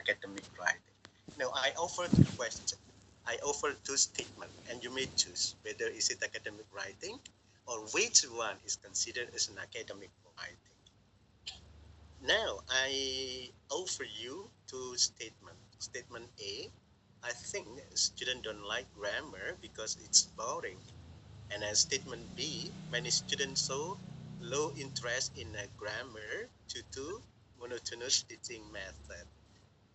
academic writing. Now, I offer two questions. I offer two statements, and you may choose whether is it academic writing or which one is considered as an academic writing. Now, I offer you two statements. Statement A, I think students don't like grammar because it's boring. And as statement B, many students show low interest in a grammar due to monotonous teaching method.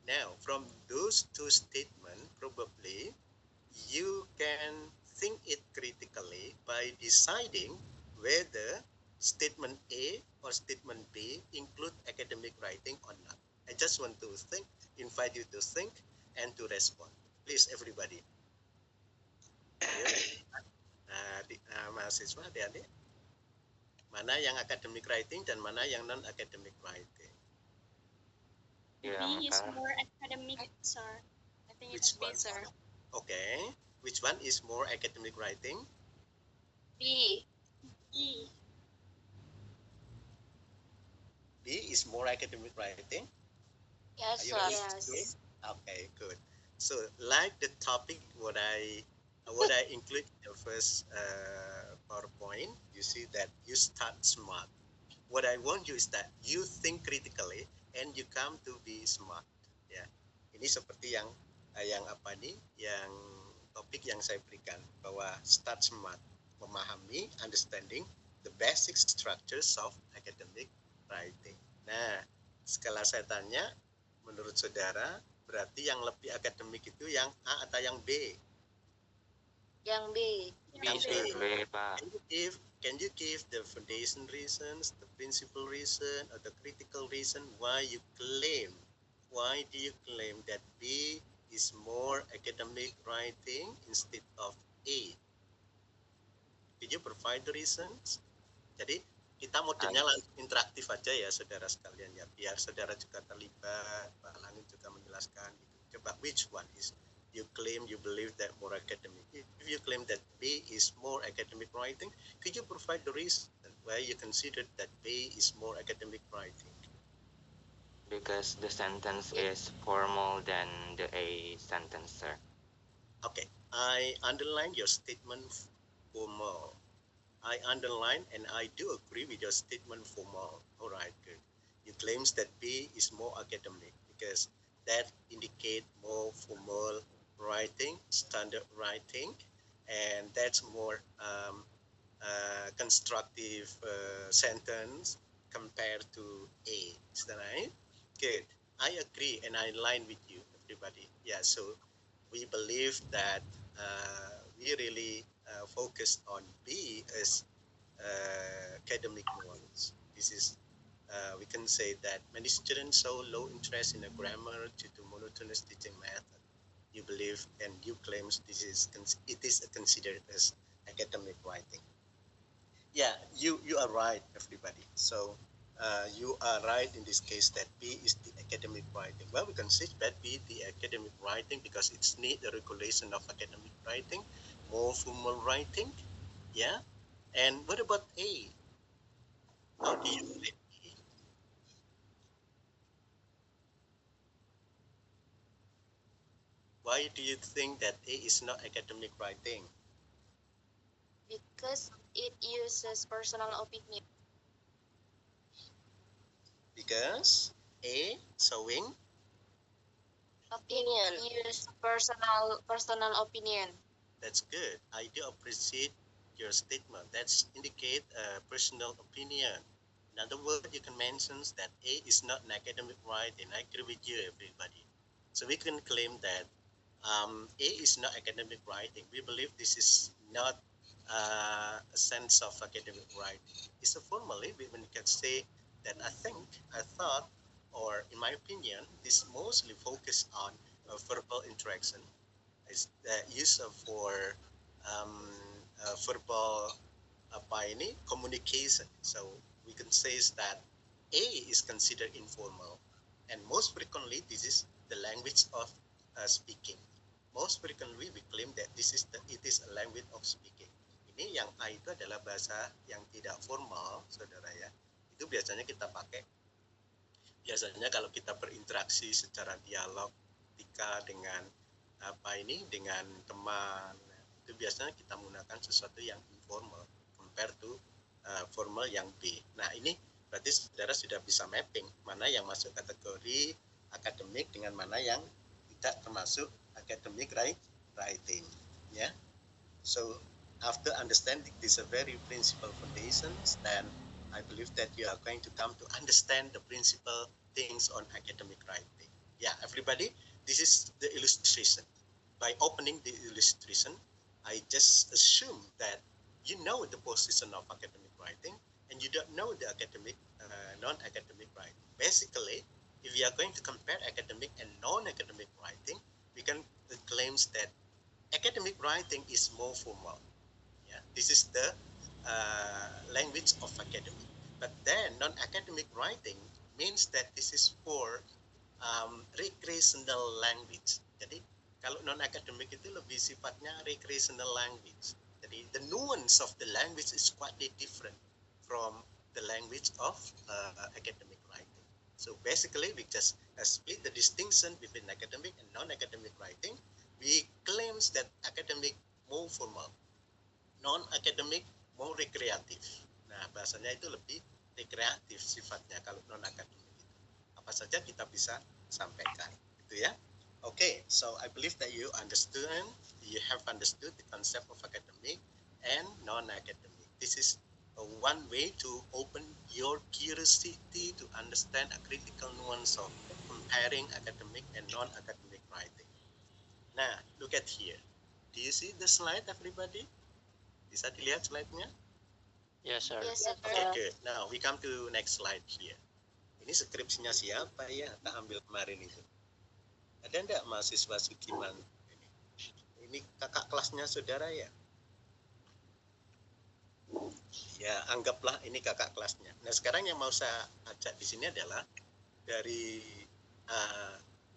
Now, from those two statements, probably you can think it critically by deciding whether statement A or statement B include academic writing or not. I just want to invite you to think and to respond. Please, everybody. Mahasiswa, adik-adik, mana yang academic writing dan mana yang non-academic writing? B is more academic, sir. I think it's B, sir. Okay. Which one is more academic writing? B. B. B is more academic writing? Yes, sir. Yes. Okay, good. So, like the topic, what I include in the first PowerPoint, you see that you start smart. What I want you is that you think critically and you come to be smart. Ya, ini seperti yang apa nih? Yang topik yang saya berikan bahwa start smart, memahami, understanding the basic structures of academic writing. Nah, setelah saya tanya, menurut saudara, berarti yang lebih akademik itu yang A atau yang B? Yang B. Yang B. Can you give the foundation reasons, the principal reason, or the critical reason why do you claim that B is more academic writing instead of A? Did you provide the reasons? Jadi kita modelnya langsung interaktif aja ya saudara sekalian ya, biar saudara juga terlibat, Pak Langit juga menjelaskan gitu. Coba which one is you claim you believe that more academic? If you claim that B is more academic writing, could you provide the reason why you consider that B is more academic writing? Because the sentence is formal than the A sentence, sir. Okay, I underline your statement formal. I underline and I do agree with your statement formal. All right, good. You claims that B is more academic because that indicate more formal writing, standard writing, and that's more constructive sentence compared to A. Is that right? Good. I agree and I align with you, everybody. Yeah, so we believe that we really focus on B as academic ones. This is we can say that many students show low interest in a grammar due to monotonous teaching method. You believe and you claim it is considered as academic writing. Yeah, you are right, everybody. So you are right in this case that B is the academic writing. Well, we consider that B the academic writing because it's need the regulation of academic writing, more formal writing. Yeah. And what about A? How do you rate A? Why do you think that A is not academic writing? Because it uses personal opinion. Because A showing opinion. Use personal opinion. That's good. I do appreciate your statement. That's indicate personal opinion. In other words, you can mention that A is not an academic writing. I agree with you, everybody. So we can claim that A is not academic writing. We believe this is not a sense of academic writing. It's a formally we can say that I thought, or in my opinion, this mostly focused on verbal interaction. Is used for verbal communication. So we can say that A is considered informal, and most frequently this is the language of speaking. Most frequently we claim that it is a language of speaking. Ini yang A itu adalah bahasa yang tidak formal, saudara ya. Itu biasanya kita pakai biasanya kalau kita berinteraksi secara dialog dengan dengan teman, itu biasanya kita menggunakan sesuatu yang informal compare to formal yang B. Nah, ini berarti saudara sudah bisa mapping mana yang masuk kategori akademik dengan mana yang tidak termasuk academic writing, ya. So after understanding these very principal foundations, then I believe that you are going to come to understand the principal things on academic writing. Yeah, everybody, this is the illustration. By opening the illustration, I just assume that you know the position of academic writing and you don't know the academic, non-academic writing. Basically, if we are going to compare academic and non-academic writing, we can claim that academic writing is more formal. Yeah, this is the language of academic. But then non-academic writing means that this is for recreational language. Jadi kalau non-academic itu lebih sifatnya recreational language. Jadi the nuance of the language is quite different from the language of academic writing. So basically we just split the distinction between academic and non-academic writing. We claim that academic more formal, non-academic more recreative. Nah, bahasanya itu lebih rekreatif sifatnya kalau non-academic itu. Apa saja kita bisa sampaikan, gitu ya. Okay, so I believe that you have understood the concept of academic and non-academic. This is one way to open your curiosity to understand a critical nuance of comparing academic and non-academic writing. Nah, look at here. Do you see the slide, everybody? Bisa dilihat slide-nya? Yes, sir. Yes, sir. Okay, good. Now, we come to next slide here. Ini skripsinya siapa ya? Tak ambil kemarin itu. Ada enggak mahasiswa Sukiman? Ini kakak kelasnya saudara ya? Ya, anggaplah ini kakak kelasnya. Nah, sekarang yang mau saya ajak di sini adalah dari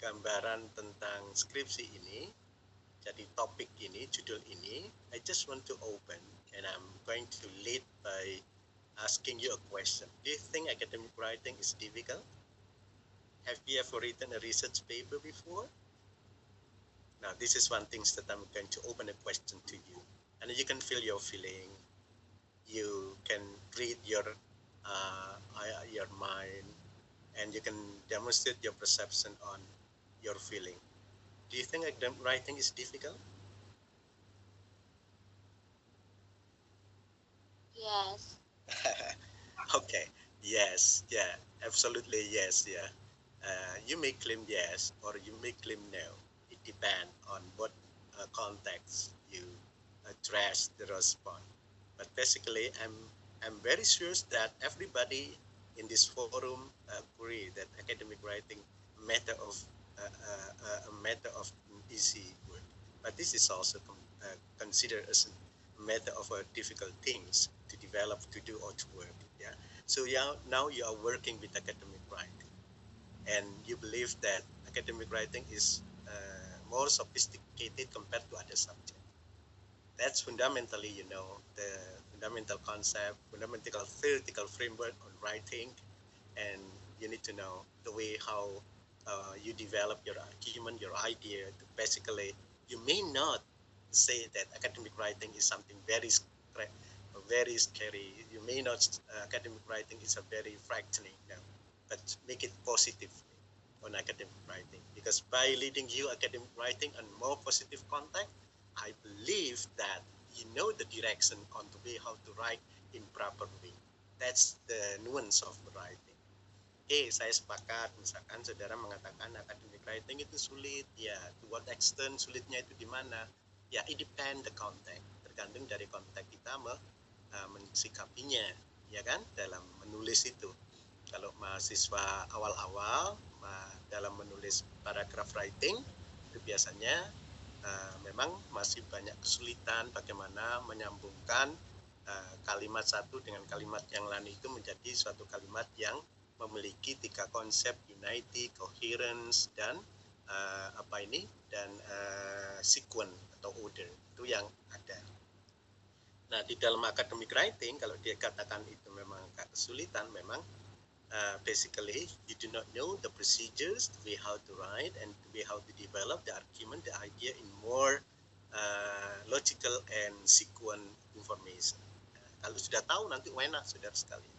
gambaran tentang skripsi ini, jadi topik ini, judul ini, I just want to open and I'm going to lead by asking you a question. Do you think academic writing is difficult? Have you ever written a research paper before? Now, this is one thing that I'm going to open a question to you. And you can feel your feeling. You can read your mind, and you can demonstrate your perception on your feeling. Do you think academic writing is difficult? Yes. Okay. Yes. Yeah. Absolutely. Yes. Yeah. You may claim yes, or you may claim no. It depends on what context you address the response. But basically, I'm very sure that everybody in this forum agree that academic writing matter of a matter of easy work. But this is also considered as a matter of difficult things to develop, to do, or to work. Yeah. So now you are working with academic writing, and you believe that academic writing is more sophisticated compared to other subjects. That's fundamentally, the fundamental concept, fundamental theoretical framework on writing, and you need to know the way how you develop your argument, your idea. Basically, you may not say that academic writing is something very scary. You may not academic writing is a very frightening, but make it positive on academic writing, because by leading you academic writing on more positive context, I believe that you know the direction on the way how to write in proper way. That's the nuance of writing. Oke, saya sepakat. Misalkan saudara mengatakan academic writing itu sulit, ya, to what extent sulitnya itu di mana? Ya, it depend the context. Tergantung dari konteks kita mensikapinya, ya kan, dalam menulis itu. Kalau mahasiswa awal-awal dalam menulis paragraph writing, itu biasanya memang masih banyak kesulitan bagaimana menyambungkan kalimat satu dengan kalimat yang lain itu menjadi suatu kalimat yang memiliki 3 konsep: unity, coherence, dan sequence atau order. Itu yang ada. Nah, di dalam academic writing, kalau dia katakan itu memang agak kesulitan, memang basically, you do not know the procedures, the way how to write, and the way how to develop the argument, the idea in more logical and sequent information. Kalau sudah tahu nanti enak, saudara sekalian.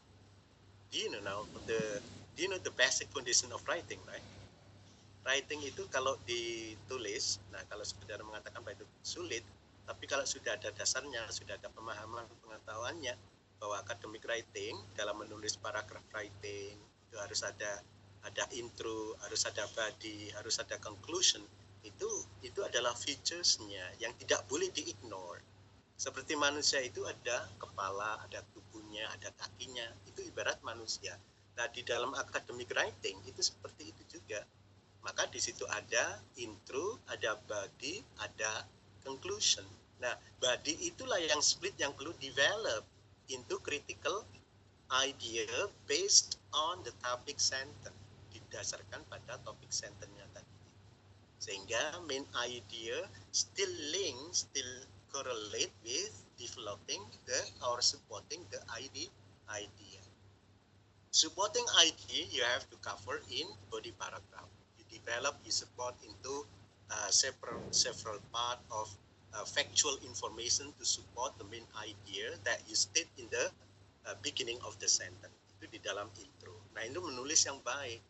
Do you know the basic condition of writing, right? Writing itu kalau ditulis, nah kalau saudara mengatakan bahwa itu sulit, tapi kalau sudah ada dasarnya, sudah ada pemahaman pengetahuannya bahwa academic writing dalam menulis paragraph writing itu harus ada intro, harus ada body, harus ada conclusion. Itu adalah features-nya yang tidak boleh di-ignore. Seperti manusia itu ada kepala, ada tubuhnya, ada kakinya. Itu ibarat manusia. Nah, di dalam academic writing itu seperti itu juga. Maka di situ ada intro, ada body, ada conclusion. Nah, body itulah yang split yang perlu develop into critical idea based on the topic sentence, didasarkan pada topic sentence-nya tadi. Sehingga main idea still correlate with developing or supporting the idea. Supporting idea you have to cover in body paragraph. You develop, you support into several part of factual information to support the main idea that you state in the beginning of the sentence. Itu di dalam intro. Nah, itu menulis yang baik.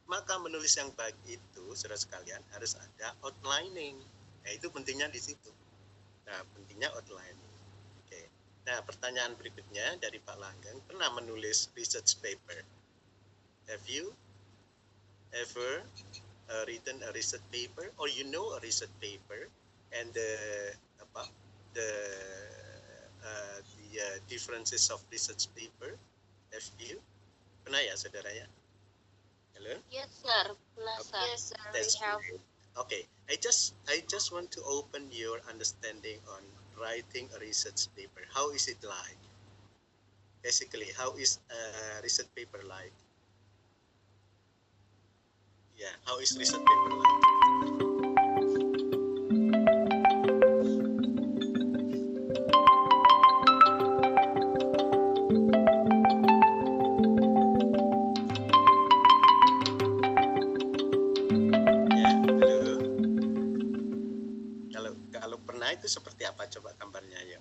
Maka menulis yang baik itu, saudara sekalian, harus ada outlining. Nah, itu pentingnya di situ. Nah, pentingnya outlining. Oke. Nah, pertanyaan berikutnya dari Pak Langgeng, pernah menulis research paper? Have you ever written a research paper, or you know a research paper and the differences of research paper? Have you? Pernah ya, saudara ya? Hello? Yes, sir. Pernah, sir. Yes, sir. That's We have. great. Okay, I just want to open your understanding on writing a research paper. How is it like? Basically, how is a research paper like? Yeah, how is research paper like? Itu seperti apa, coba gambarnya ya.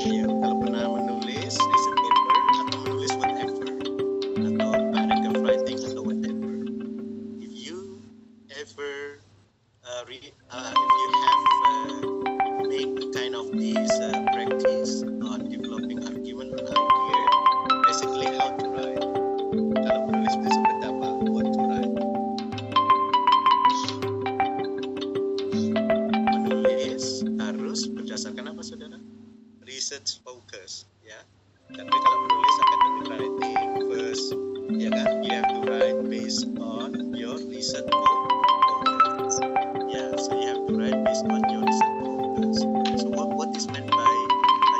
Ya, kalau pernah menulis research paper atau menulis whatever atau paragraph writing atau whatever, if you ever if you have made kind of this practice on developing argument on idea, basically how to write. Kalau menulis itu seperti apa? What to write? Menulis harus berdasarkan apa, saudara? Research focus, ya. Tapi kalau menulis academic writing, first, ya kan, you have to write based on your research focus. Yeah, so you have to write based on your research focus. So what is meant by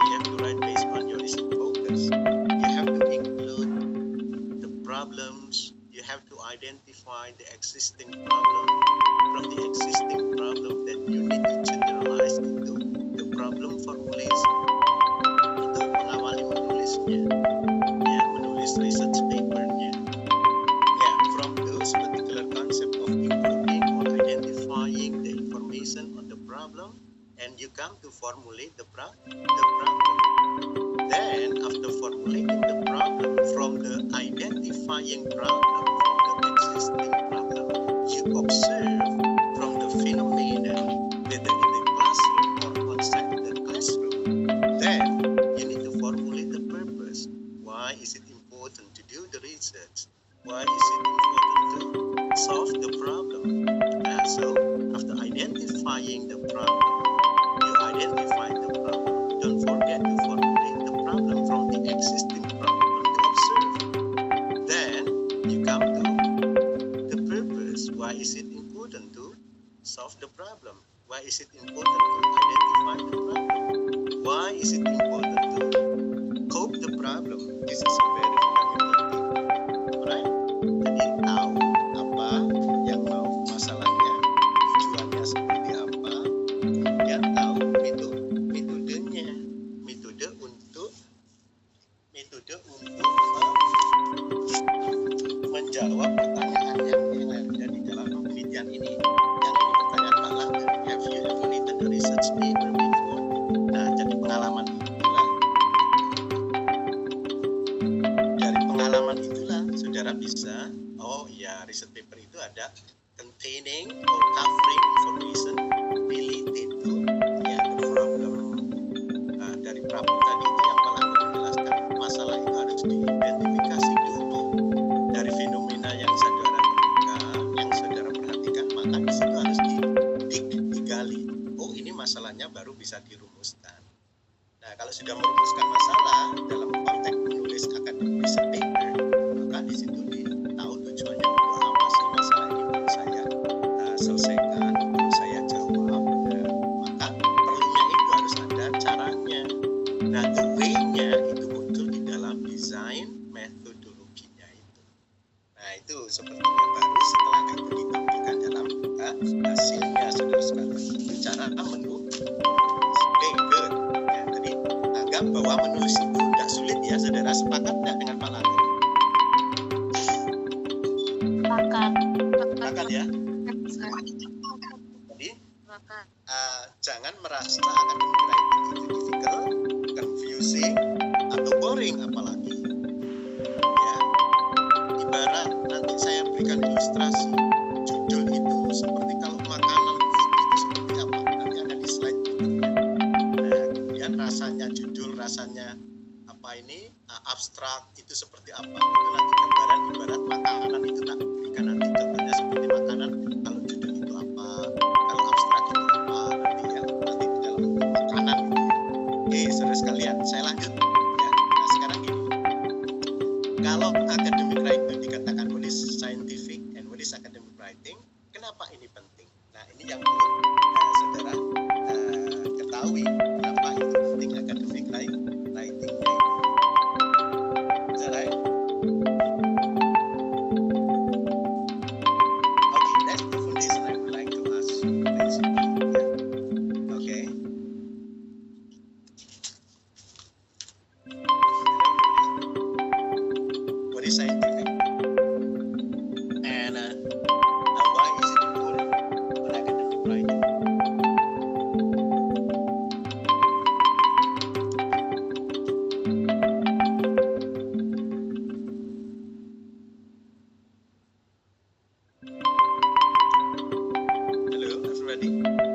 you have to write based on your research focus? You have to include the problems. You have to identify the existing problem. From the existing problem, then you need to generalize into the problem formulation. Itu mengawali menulisnya, ya, menulis research papernya. Yeah, from those particular concept of including or identifying the information on the problem, and you come to formulate the problem. Then, after formulating the problem from the identifying problem, from the existing problem, you observe from the phenomenon, whether in the classroom or outside the classroom. Then, you need to formulate the purpose. Why is it important to do the research? Why is it important to solve the problem? So, after identifying the problem, you identify the problem. Don't forget to formulate the problem from the existing problem to observe. Then, you come to the purpose. Why is it important to solve the problem? Why is it important to identify the problem? Why is it important to cope the problem? This is a very fundamental thing, right? Jadi tahu apa yang mau masalahnya, tujuannya pengalaman itulah saudara bisa, oh ya, riset paper itu ada containing or covering information related to ya the problem dari problem tadi itu yang malah menjelaskan masalah itu harus diidentifikasi dulu dari fenomena yang saudara temukan, yang saudara perhatikan, maka di situ harus digali. Oh, ini masalahnya baru bisa dirumuskan. Nah, kalau sudah merumuskan masalah dalam konteks menulis akademik research paper, maka di situ tahu tujuannya untuk apa sih masalah ini perlu saya selesaikan, perlu saya jawab. Nah, maka perlunya itu harus ada caranya. Nah, the way-nya itu muncul di dalam desain metodologinya itu. Nah, itu sepertinya baru setelah itu ditampilkan dalam hasilnya, saudara-saudara. Itu cara menulis paper. Ya, jadi anggap bahwa menulis itu tidak sulit ya, saudara. Sepakat tidak dengan Pak Langgeng? Sepakat ya. Jadi jangan merasa academic writing itu difficult, confusing, atau boring apalagi. Ya, ibarat nanti saya berikan ilustrasi judul itu seperti kalau makanan itu seperti apa, nanti ada di slide berikutnya. Nah, kemudian judul rasanya apa ini abstrak itu seperti apa, itu nanti gambaran ibarat makanan itu tak berikan nanti contohnya seperti makanan, kalau judul itu apa, kalau abstrak itu apa, nanti di dalam bentuk makanan gitu ya. Oke, saudara sekalian, saya lanjut ya. Nah, sekarang gini, kalau academic writing dikatakan what is scientific and what is academic writing, kenapa ini penting? Nah, ini yang perlu saudara ketahui, kenapa itu penting academic writingnya ini. Is that right? Okay, that's the foundation I would like to ask basically. Yeah. Okay. What is scientific? And why is it important for academic writing? Hello, everybody.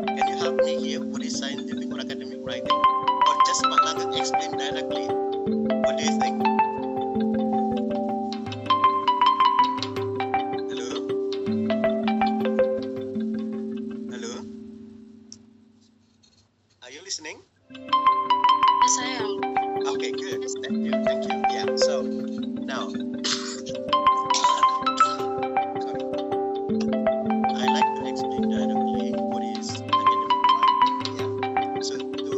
Can you help me here? What is scientific or academic writing? Or just Pak Langgeng explain directly? What do you think? Hello? Hello? Are you listening? Yes, I am. Okay, good. Thank you. Thank you. Yeah. So now, sorry. I like to explain directly what is academic writing. Yeah. So to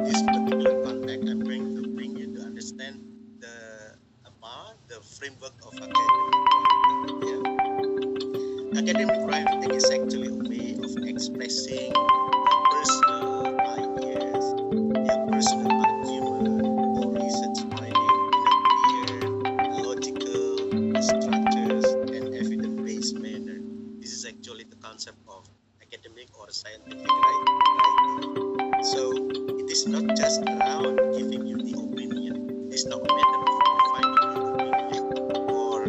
this particular context, I'm going to bring you to understand the framework of academic writing. Yeah. Academic writing is actually a way of expressing personal ideas, personal argument or research finding in a clear, logical, structured, and evidence-based manner. This is actually the concept of academic or scientific writing. So it is not just around giving you the opinion. It is not a matter of providing the opinion or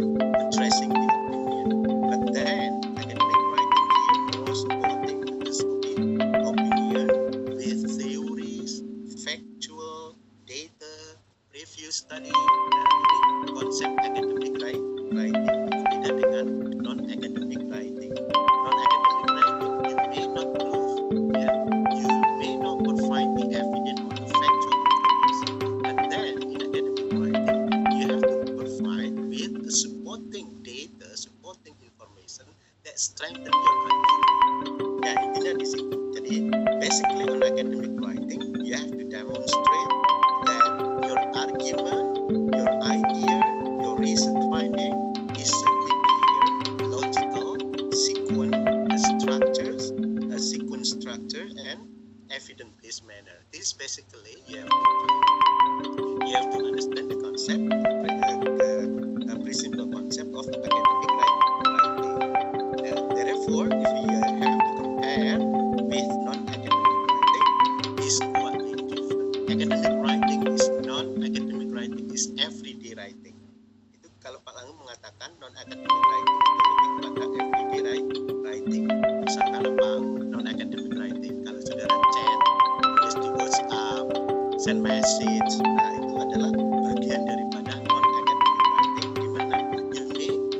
addressing the opinion. But then academic writing here more supporting this opinion with theories, factual, data, review study. Nah, ini konsep academic writing berbeda dengan non-academic writing. Non-academic writing, you may not prove, you may not provide the evidence or the factual information. But then in academic writing, you have to provide with the supporting data, supporting information that strengthen your argument. Ya, intinya di situ. Jadi basically on academic writing, you have to demonstrate that your argument, your idea, your research finding is simply clear, logical, sequence structure, and evidence-based manner. This basically you have to understand the concept, the principal concept of academic writing. Therefore, if we have to compare with non-academic writing, is quite different. send message. Nah, itu adalah bagian daripada non-academic writing, di mana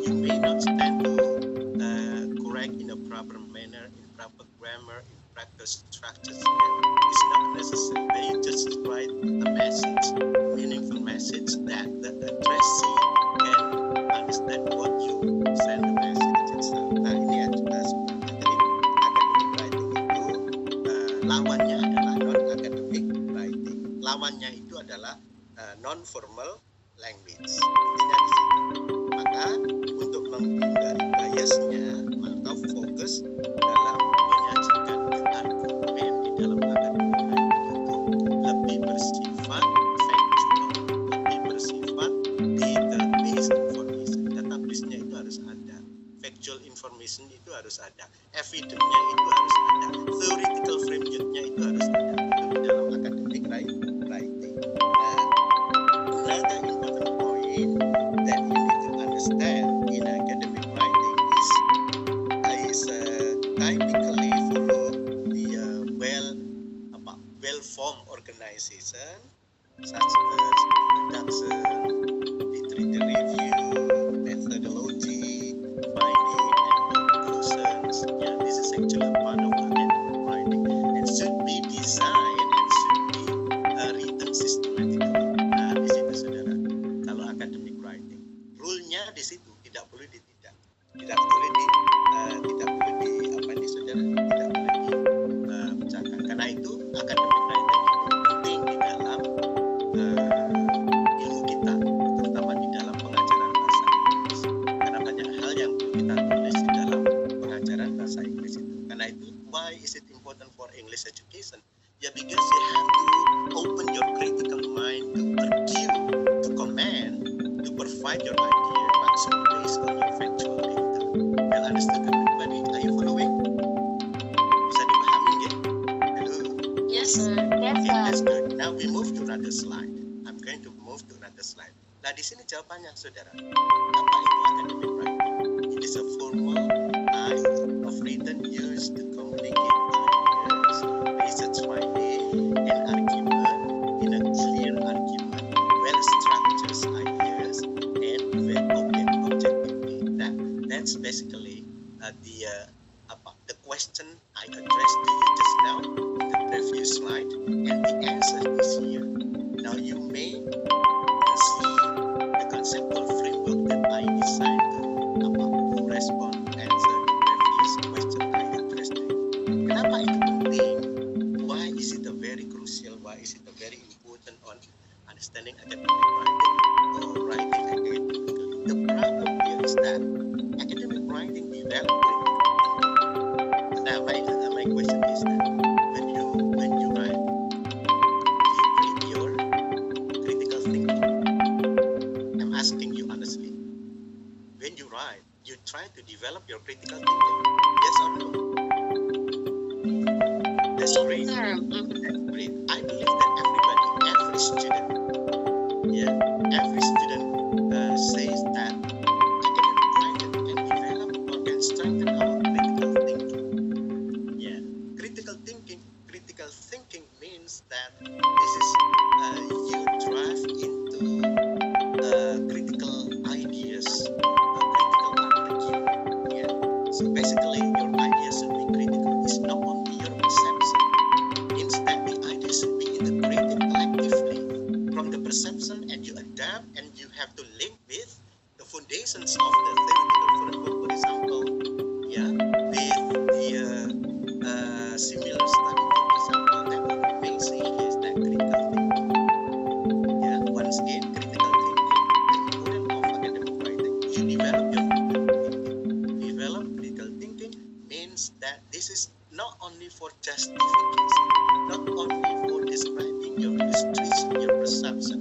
you may not stand to correct in a proper manner, in proper grammar, in proper structures. It's not necessary that you just write a message, meaningful message that the addressee can understand what you send the message itself. Nah, ini ya sebenarnya. Jadi academic writing itu lawannya adalah non-academic writing. Lawannya itu adalah non-formal language. Intinya di situ. Maka untuk menghindari biasnya, maka fokus dalam menyajikan argumen di dalam academic writing itu lebih bersifat factual, lebih bersifat data-based information. Database-nya itu harus ada, factual information itu harus ada, evidence-nya itu harus ada, theoretical framework-nya itu harus ada. Itu di dalam academic writing. Another important point that you need to understand in academic writing is typically follow the well-formed organization such as production, literature review, methodology, finding and conclusions. Yeah, this is actually a part of academic writing and should be designed and should be written systematically. Nah, di situ saudara, kalau academic writing, rule-nya di situ tidak boleh tidak boleh dipecahkan. Karena itu academic writing itu penting di dalam ilmu kita, terutama di dalam pengajaran bahasa Inggris. Karena banyak hal yang perlu kita tulis di dalam pengajaran bahasa Inggris itu. Karena itu, why is it important for English education? Ya, because you have to open your critical mind to argue, to comment, to provide your idea, but should be based on your factual data. Well understood, everybody? Are you following? Bisa dipahami ya? Hello? Yes, sir. Yes, that's good. Now we move to another slide. I'm going to move to another slide. Nah, di sini jawabannya, saudara. Apa itu academic writing? It is a formal type of written used to communicate ideas, research finding, and argument in a clear argument, well-structured ideas, and objectively. Nah, that's basically the question I addressed to you just now in the previous slide, and the answer is here. Now you may see the conceptual framework that I designed to respond, answer the previous question I addressed to you. Kenapa itu penting? Why is it a very crucial? Why is it a very important on understanding academic writing or writing academically? The problem here is that academic writing develops. Now, my question is that when you write, do you read your critical thinking? I'm asking you honestly. When you write, you try to develop your critical thinking. Yes or no? That's great. That's great. I believe that every student, every student says that academic writing can develop or can strengthen our critical thinking. Yeah, critical thinking means that this is you drive into critical ideas, critical argument. Yeah, so basically your ideas should be critical. It's not only your perception. Instead, the ideas should be integrated collectively from the perception, and you adapt, and you have to link with the foundations of the theoretical framework, for example, with the similar study, for example, that we may see is that critical thinking. Yeah, once again, critical thinking, the importance of academic writing. You develop your critical thinking. Develop critical thinking means that this is not only for justification, not only for describing your illustration, your perception,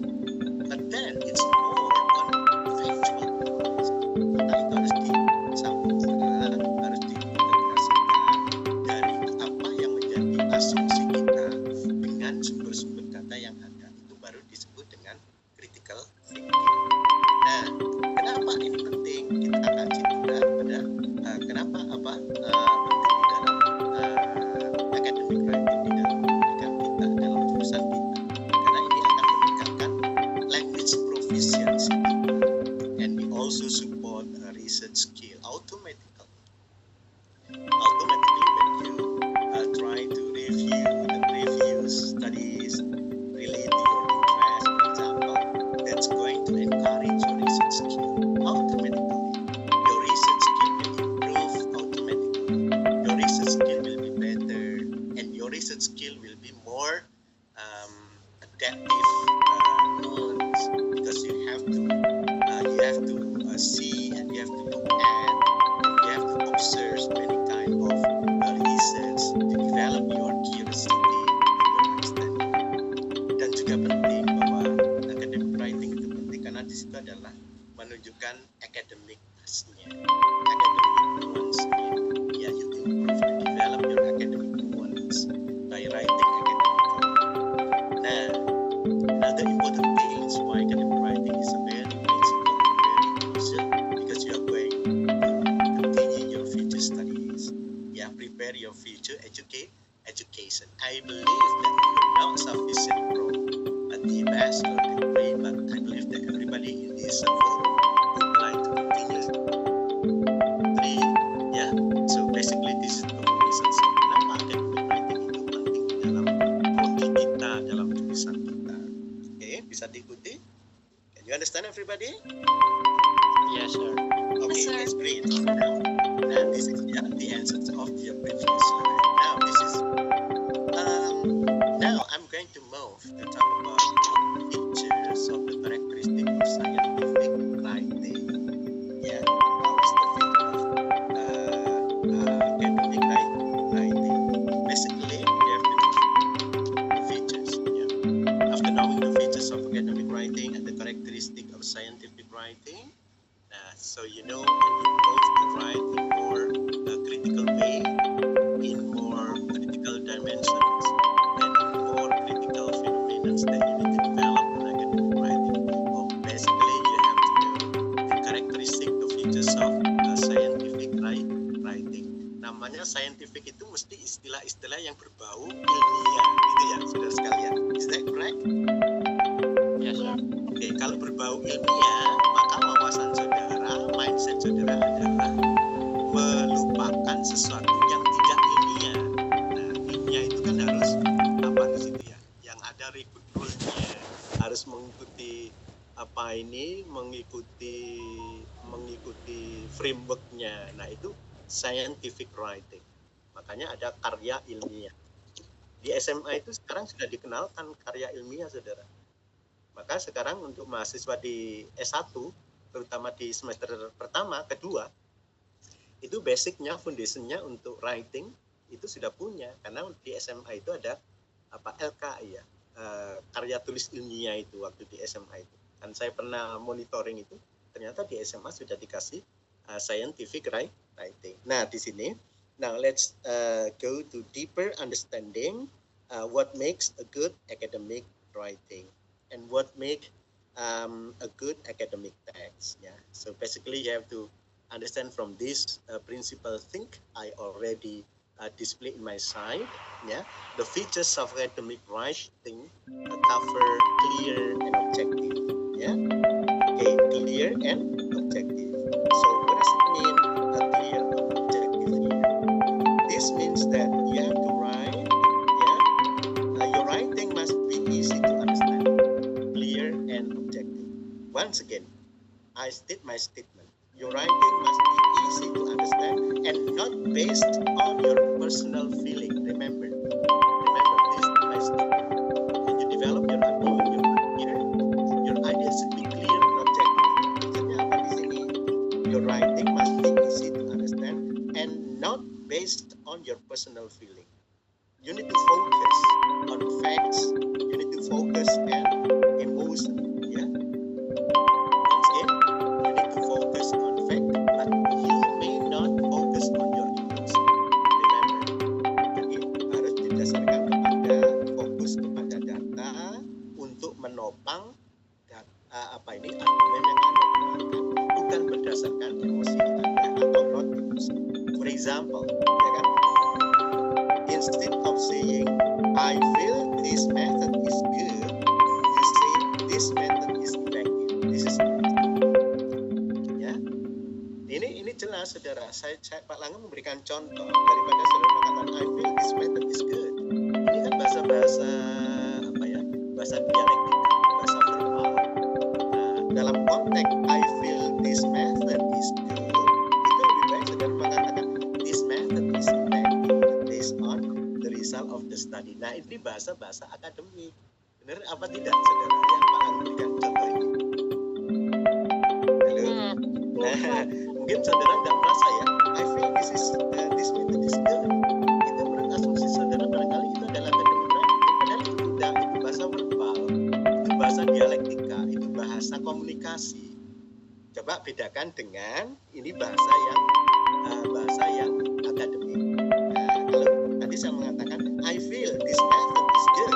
but then it's more on factual information. Maka itu harus disambungkan, harus diintegrasikan dari apa yang menjadi asumsi kita dengan sumber-sumber data yang ada. Itu baru disebut dengan critical thinking. Nah, kenapa ini penting? Kita akan cerita pada kenapa penting di dalam academic writing, di dalam pendidikan kita, dalam jurusan kita. Karena adaptive nuance, because you have to see, and you have to look at, and you have to observe many kind of research to develop your curiosity and your understanding. Dan juga penting bahwa academic writing itu penting karena di situ adalah menunjukkan academicness-nya, academic nuance-nya. Ya, you improve and develop your academic nuance by writing academically. Nah, another important thing is why academic writing is a very principle and very crucial, because you are going to continue your future studies. Yeah, prepare your future education. I believe that you're not sufficiently from the bachelor degree, but I believe that everybody in this forum would like to continue. Yeah, so basically this is the reason kenapa academic writing itu penting dalam prodi kita, dalam tulisan kita. Okay, bisa diikuti? Can you understand everybody? Yes, sir. Okay, Yes, sir. that's great. Now this is the answer of your previous slide. Now I'm going to move to talk about features of the characteristic of scientific writing. Yeah, what is the feature of academic writing? Basically, we have to know the features. Yeah. After knowing the features of academic writing and the characteristic of scientific writing, so you know and you move to write in more critical way, in more critical dimensions, and in more critical phenomena that you need to develop in academic writing. Well, basically, you have to know the characteristic, the features of scientific writing. Namanya scientific itu mesti istilah-istilah yang berbau ilmiah, gitu ya, saudara sekalian. Is that correct? Yes, sir. Oke, kalau berbau ilmiah, maka wawasan saudara, mindset saudara adalah melupakan sesuatu yang tidak ilmiah. Nah, ilmiah itu kan harus apa di situ ya? Yang ada rule-nya, harus mengikuti apa ini, mengikuti framework-nya. Nah, itu scientific writing. Makanya ada karya ilmiah. Di SMA itu sekarang sudah dikenalkan karya ilmiah, saudara. Maka sekarang untuk mahasiswa di S1, terutama di semester pertama, kedua, itu basicnya, foundationnya untuk writing itu sudah punya, karena di SMA itu ada LKI ya, karya tulis ilmiah itu waktu di SMA itu. Dan saya pernah monitoring itu, ternyata di SMA sudah dikasih scientific writing. Nah di sini, now let's go to deeper understanding what makes a good academic writing and what make a good academic text. Yeah. So basically, you have to understand from this principle. Think I already display in my slide. Yeah. The features of academic writing cover clear and objective. Yeah. Okay, clear and objective. So what does it mean? Clear and objective here. This means that you have to write. Yeah. Your writing must be easy to understand. Clear and objective. Once again, I state my statement. Your writing must be easy to understand and not based on your personal feeling. Remember this is my statement. When you develop your idea, your idea should be clear and objective. Maksudnya apa di sini? Your writing must be easy to understand and not based on your personal feeling. You need to focus on facts. You need to focus and emotion. Yeah. Once again, you need to focus on fact, but you may not focus on your emotion. Remember, jadi harus didasarkan kepada fokus kepada data untuk menopang argumen yang Anda keluarkan, bukan berdasarkan emosi Anda atau not emosi. For example, ya kan? Instead of saying I feel this method is good, you say this method is effective. This is ya. Ini jelas, saudara. Saya Pak Langga memberikan contoh daripada saudara mengatakan I feel this method is good. Ini kan bahasa bahasa dialektika, bahasa verbal. Nah, dalam konteks I feel this method is good, itu lebih baik saudara mengatakan this method is effective based on the result of the study. Nah, ini bahasa akademik. Benar apa tidak, saudara, yang Pak Lang berikan contoh ini? Halo? Nah, mungkin saudara nggak merasa ya, I feel this method is good. Itu menurut asumsi saudara barangkali itu adalah academic writing. Padahal itu tidak, itu bahasa verbal, itu bahasa dialektika, itu bahasa komunikasi. Coba bedakan dengan ini bahasa yang akademik. Nah, kalau tadi saya mengatakan I feel this method is good,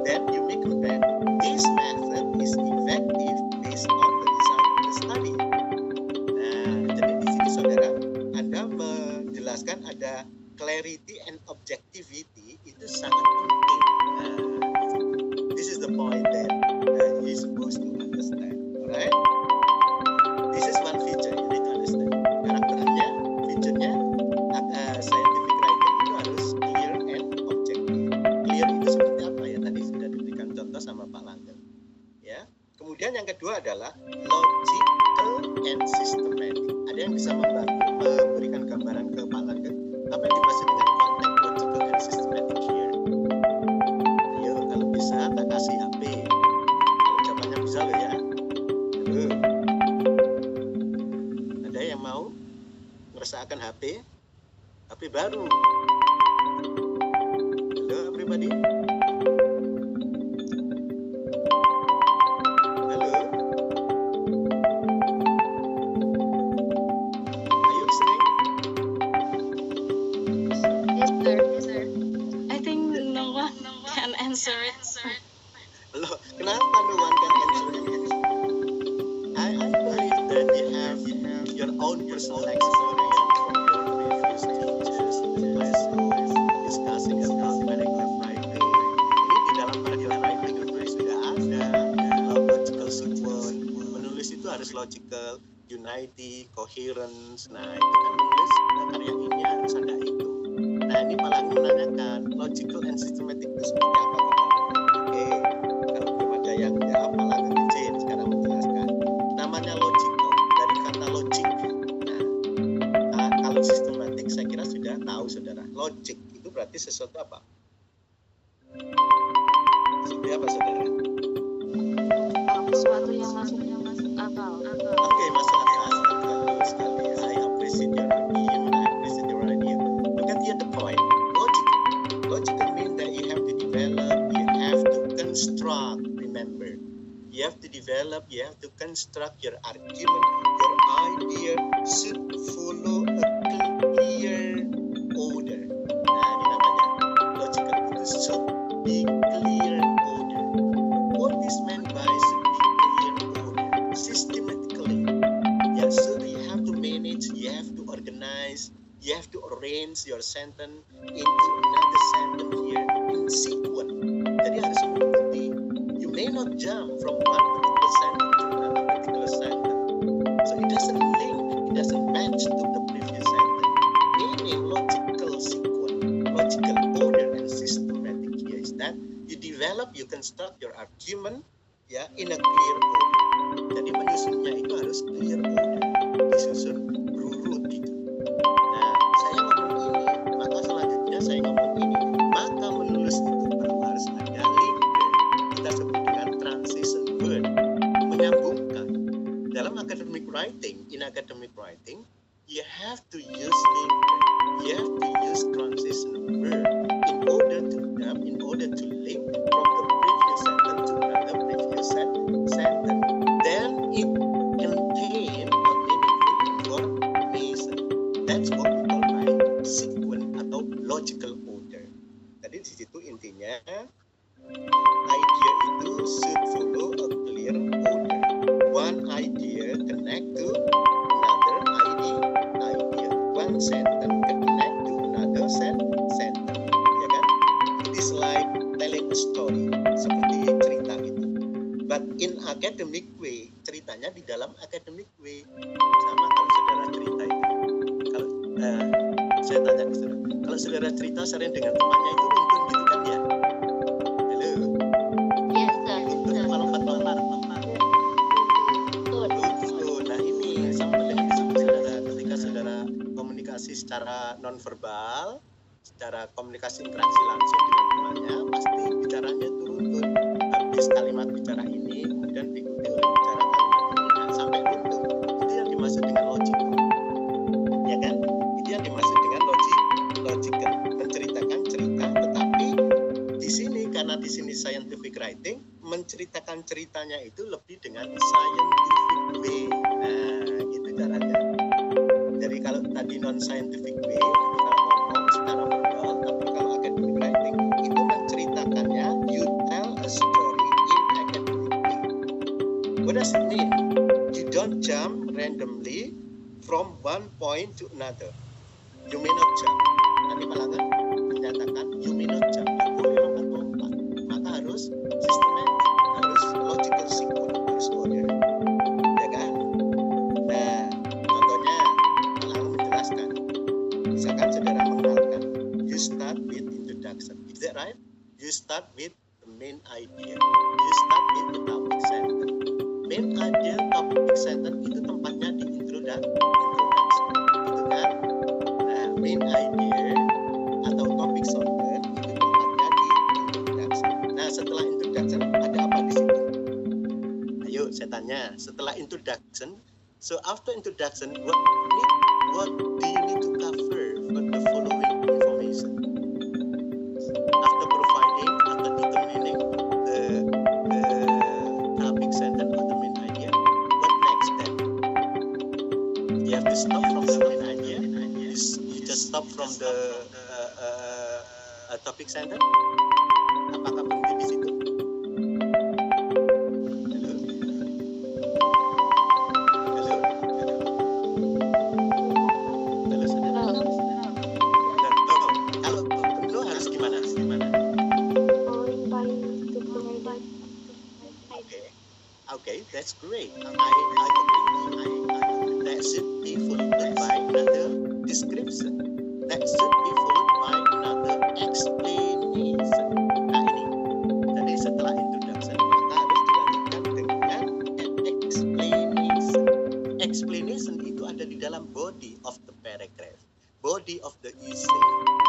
then you may compare this method is effective based on the result of the study. Nah, jadi di sini saudara, Anda menjelaskan ada clarity and objectivity, itu sangat penting. Nah, this is the point that you supposed to understand, alright? This is one feature you need to understand. Karakternya, feature-nya, scientific writing itu harus clear and objective. Clear itu seperti apa ya? Tadi sudah diberikan contoh sama Pak Langgeng. Ya. Kemudian yang kedua adalah logical and systematic. Ada yang bisa membantu memberikan gambaran ke Pak Langgeng apa yang dimaksud dengan konteks logical and systematic here? Ayo, kalau bisa tak kasih HP. Kalau jawabannya bisa loh ya. Halo. Ada yang mau merasakan HP baru? Halo everybody. Halo. Are you listening? Yes, sir. I think no one can answer it. Loh, kenapa no one can answer it? I believe that you have your own personal experience from your previous teachers in the classroom discussing about paragraph writing. Ini di dalam paragraph writing itu sudah ada logical sequence. Menulis itu harus logical, unity, coherence. Nah, itu kan menulis karya ini harus ada itu. Nah, ini malah menanyakan logical and systematic itu seperti apa? Oke, kalau belum ada yang jawab, malah izin sekarang menjelaskan. Namanya logical dari kata logic. Nah, kalau sistematik saya kira sudah tahu saudara. Logic itu berarti sesuatu apa? Seperti apa saudara? Sesuatu yang masuk akal. Oke, masuk akal. Bagus sekali. I appreciate your idea. Look at here the point. Logical means that you have to develop, you have to construct. Remember, you have to develop, you have to construct your argument, your idea should follow a clear order. Nah, ini namanya logical. Itu should be clear order. What is meant by should be clear order? Systematically. Yeah, so you have to manage, you have to organize, you have to arrange your sentence into another sentence here in sequence. Jadi harus mengikuti. You may not jump from one particular sentence to another particular sentence. So it doesn't link, it doesn't match to the previous sentence. Meaning logical sequence, logical order and systematic here is that you develop, you construct your argument ya in a clear order. Jadi menyusunnya itu harus clear order, disusun berurut gitu. Nah, saya ngomong ini, maka selanjutnya saya ngomong ini, maka menulis itu baru harus ada linker. Kita sebut dengan transition word, menyambungkan. Dalam academic writing, in academic writing, you have to use linker, you have to use transition word in order to link from the previous sentence to another previous sentence. Then it contain a meaningful information. That's what we call by sequence atau logical order. Tadi di situ intinya idea itu should follow a clear order. One idea connect to another idea. One sentence connect to another sentence. Ya kan? It is like telling a story, seperti cerita gitu. But in academic way, ceritanya di dalam academic way. Sama kalau saudara cerita itu. Kalau saya tanya ke saudara, kalau saudara cerita sering dengan temannya itu runtun gitu kan ya? Halo? Yes, sir. Runtun apa lompat-lompat? Runtun. Nah ini sama dengan saudara ketika saudara komunikasi secara nonverbal, secara komunikasi interaksi langsung dengan temannya, pasti bicaranya itu runtun. kalimat bicara ini kemudian diikuti oleh bicara kalimat ini, nah, sampai runtuh. Itu yang dimaksud dengan logical, ya kan? Itu yang dimaksud dengan logical, menceritakan cerita, tetapi di sini karena di sini scientific writing, menceritakan ceritanya itu lebih dengan scientific way. Nah, gitu caranya. Jadi kalau tadi non scientific way itu kalau ngomong secara verbal, tapi kalau academic writing itu menceritakannya, you tell a story in academic way. What does it mean? You don't jump randomly from one point to another. You may not jump. Tadi Malangan menyatakan you may not jump. Nggak boleh lompat-lompat. Maka harus systematic, harus logical sequence, harus order. Ya kan? Nah, contohnya Malangan menjelaskan. Misalkan saudara mengenalkan, you start with introduction. Is that right? You start with the main idea. You start with the topic sentence. Main idea, topic sentence itu tempatnya di introduction. Itu kan? Nah, main idea atau topic sentence itu tempatnya di introduction. Nah, setelah introduction ada apa di situ? Ayo saya tanya, setelah introduction, so after introduction, what do you need to cover for the following information? After providing, after determining the topic sentence or the main idea, what next then? You have to stop from the main idea. You just stop from the topic sentence. Apakah berhenti di situ? Halo? Halo? Halo saudara? Kalau lo harus gimana? Okay, that's great. I agree. That should be followed by another description. That should be followed by another explanation. Nah ini, jadi setelah introduction maka harus dilanjutkan dengan explanation. Explanation itu ada di dalam body of the paragraph, body of the essay,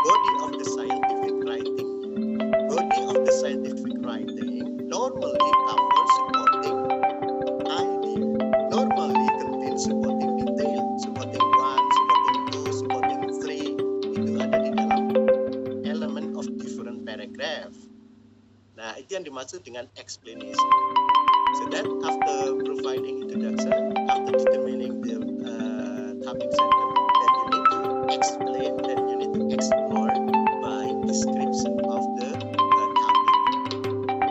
body of the scientific writing. Body of the scientific writing normally covers supporting idea, normally contains supporting detail, supporting one, supporting two, supporting three. Itu ada di dalam element of different paragraph. Nah, itu yang dimaksud dengan explanation. So that after providing introduction, after determining the topic sentence, then you need to explain, then you need to explore by description of the topic.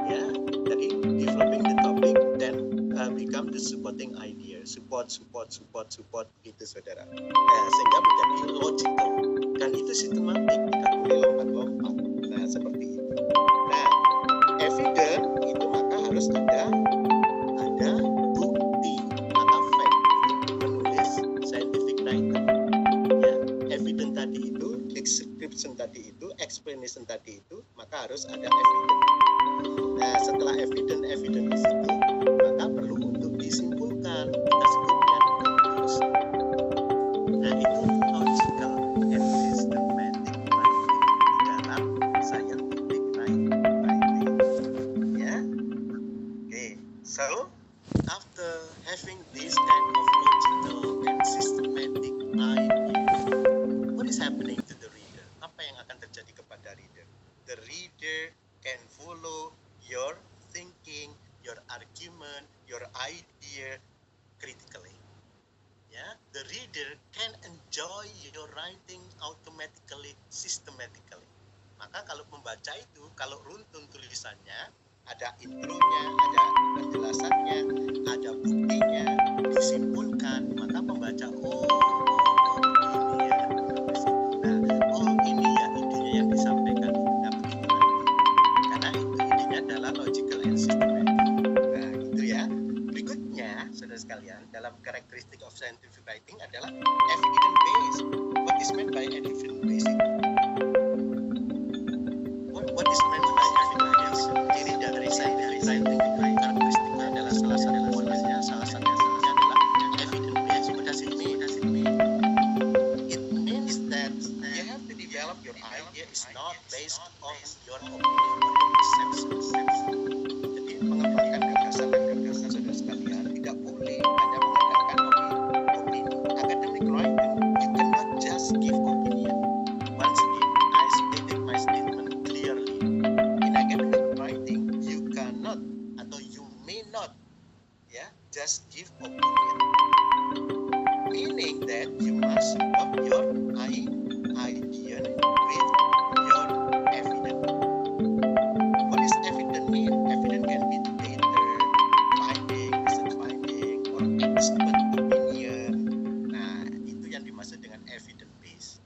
Ya, jadi developing the topic, then become the supporting idea, support gitu saudara. Sehingga menjadi logical dan itu sistematik, tidak boleh lompat-lompat. Nah, seperti itu. Nah, evidence itu maka harus ada bukti, maka fact menulis scientific writing. Ya, evidence tadi itu, description tadi itu, explanation tadi itu, maka harus ada evidence. Nah, setelah evidence di situ, maka perlu untuk disimpulkan. Kita sebut dengan conclusion. Nah, itu logical and systematic writing di dalam scientific writing. Ya, okay. So after having this kind of logical and systematic idea, what is happening to the reader? Apa yang akan terjadi kepada reader? The reader can follow your thinking, your argument, your idea critically. Yeah, the reader can enjoy your writing automatically, systematically. Maka kalau membaca itu, kalau runtun tulisannya, ada intronya, ada penjelasannya, ada buktinya, disimpulkan, maka pembaca ini ya, ini ya idenya yang disampaikan itu nggak begitu nanti, karena itu idenya adalah logical and systematic. Nah, gitu ya. Berikutnya, saudara sekalian, dalam karakteristik of scientific writing adalah evidence based. What is meant by evidence based? What is meant by evidence based? Ciri dari scientific writing karakteristiknya adalah salah satunya adalah just give opinion, meaning that you must support your idea with your evidence. What is evidence mean? Evidence can be data, finding, research finding, or expert opinion. Nah, itu yang dimaksud dengan evidence base.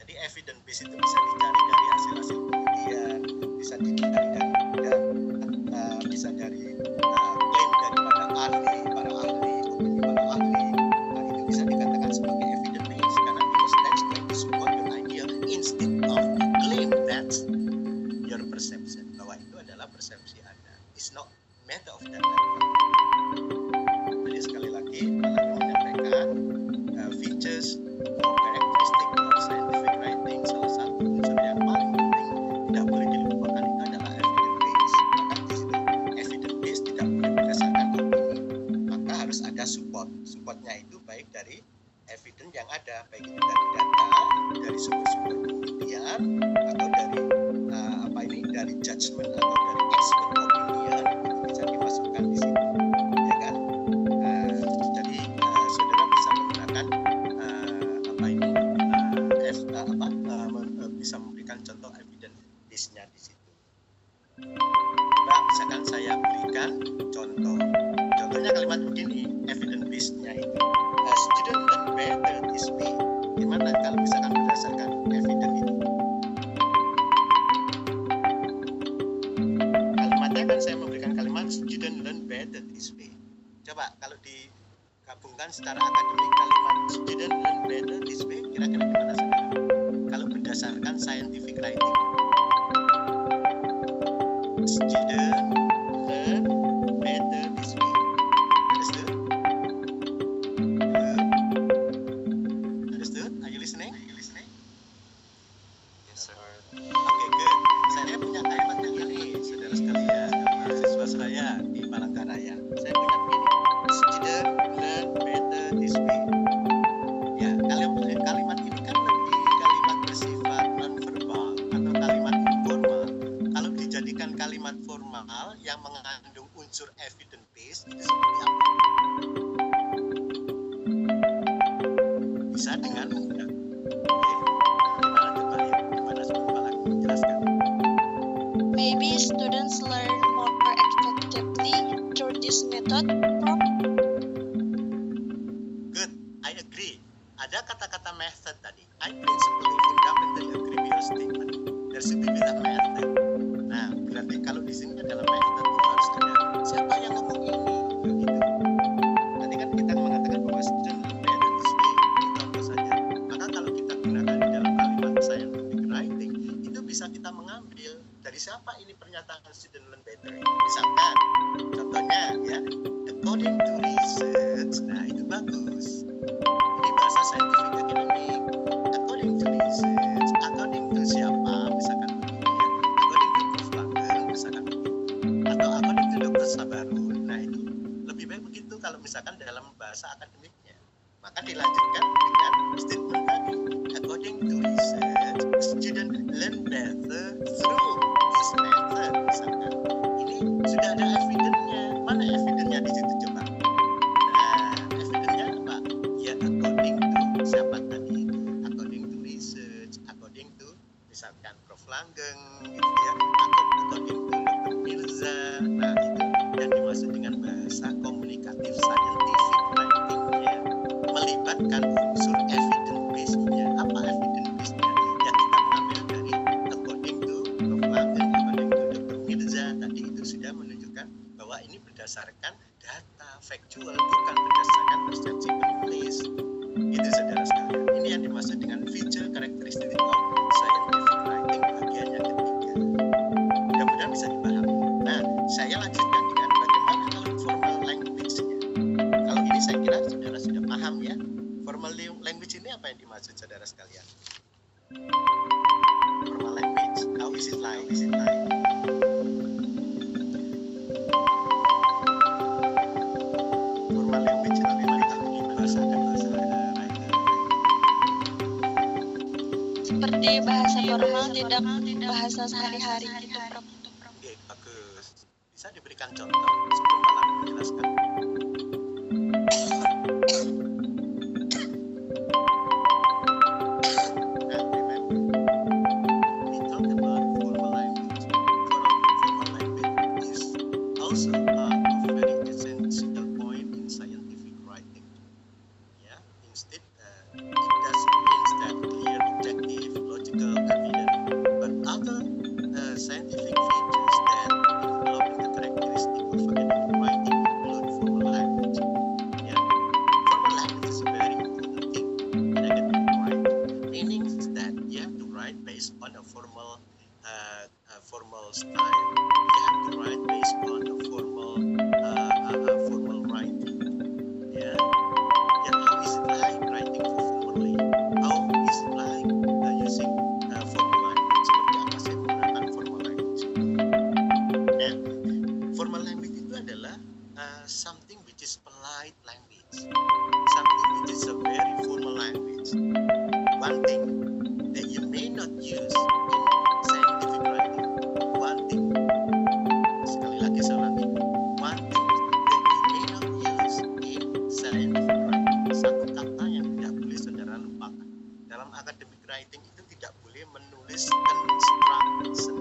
Jadi evidence base itu bisa dicari dari hasil-hasil penelitian, bisa dicari dari bisa dari klaim daripada para ahli, opini para ahli. Nah, itu bisa dikatakan sebagai evidence base karena because that's going to support your idea instead of claim that your perception, bahwa itu adalah persepsi Anda. It's not matter of data. Jadi sekali lagi Malaki menyampaikan features or characteristic of scientific writing, salah satu unsur yang paling penting tidak boleh dilupakan itu adalah evidence base. Maka di situ evidence base tidak boleh berdasarkan opini, maka harus ada support. Supportnya itu baik dari evidence yang ada, baik itu dari data, dari sumber-sumber penelitian, atau dari dari judgment atau dari expert opinion, itu bisa dimasukkan di situ, ya kan? Jadi saudara bisa menggunakan bisa memberikan contoh evidence base-nya di situ. Coba misalkan saya berikan contoh. Contohnya kalimat begini, evidence base-nya itu student learn better this way. Gimana kalau misalkan berdasarkan evidence itu? Kalimatnya kan saya memberikan kalimat student learn better this way. Coba kalau digabungkan secara akademik kalimat student learn better this way, kira-kira gimana saudara? Kalau berdasarkan scientific writing, student learn better this way. Understood? Understood? Are you listening? Yes, sir. Okay, good. Saya punya kalimat yang ini, saudara sekalian, mahasiswa saya di Palangkaraya. Saya punya begini, student learn better this way. Ya, kalimat ini kan lebih kalimat bersifat nonverbal atau kalimat informal. Kalau dijadikan kalimat formal yang mengandung unsur evidence base, itu seperti apa? Bisa dengan mudah. Oke, gimana coba lihat, gimana sebelum menjelaskan? Maybe students learn more effectively through this method, Prof. Good, I agree. Ada kata-kata method tadi. I principally fundamentally agree with your statement. There should be with a method. Nah, berarti kalau di sini adalah method itu harus ada. Siapa yang ngomong ini? Begitu. Tadi kan kita mengatakan bahwa student learn better this way. Ini contoh saja. Maka kalau kita gunakan di dalam kalimat scientific writing, itu bisa kita mengambil dari siapa ini pernyataan student learn better. Misalkan, contohnya ya, according to research. Nah, itu bagus. Ini bahasa scientific academic. According to research, according to siapa, misalkan begini ya. According to Prof. Langgeng, misalkan begitu. Atau according to Dr. Sabarun. Nah, itu lebih baik begitu kalau misalkan dalam bahasa akademiknya. Maka dilanjutkan dengan statement tadi. According to research, student learn better through this method. Misalkan ini sudah ada evidence-nya. Mana evidence-nya di situ coba? Nah, evidence-nya apa? Ya, according to siapa tadi? According to research, according to misalkan Prof. Langgeng, gitu ya. According to Dr. Mirza. Nah, itu yang dimaksud dengan bahasa komunikatif scientific writing-nya. Melibatkan unsur evidence base-nya. Apa evidence base-nya? Ya, kita mengambil dari according to Prof. Langgeng, according to Dr. Mirza. Tadi itu sudah menunjukkan bahwa ini berdasarkan data factual, bukan berdasarkan persepsi penulis. Itu saudara sekalian. Ini yang dimaksud dengan feature characteristic of scientific writing bagian yang ketiga. Mudah-mudahan bisa dipahami. Nah, saya lanjutkan dengan bagaimana kalau formal language-nya. Kalau ini saya kira saudara sudah paham ya. Formal language ini apa yang dimaksud saudara sekalian? Formal language, how is it like? Formal language itu memang terkait bahasa dan bahasa writer. Seperti bahasa formal, tidak bahasa sehari-hari gitu, Prof. Oke, bagus. Bisa diberikan contoh sebelum Malang menjelaskan. also a very essential point in scientific writing. Yeah, instead it doesn't mean that clear, objective, logical evidence, but other scientific features that develop the characteristic of academic writing include formal language. Yeah, formal language is a very important thing in academic writing, meaning that you have to write based on a formal style. You have to write based on a formal writing. Yeah. Yeah, how is it like writing formally? How is it like using formal language? Seperti apa sih menggunakan formal language? Nah, formal language itu adalah something which is polite language, something which is a very formal language. One thing that you may not use in scientific writing. One thing, sekali lagi saya ulangi, one thing that you may not use in scientific writing. Satu kata yang tidak boleh saudara lupakan. Dalam academic writing itu tidak boleh menulis construction.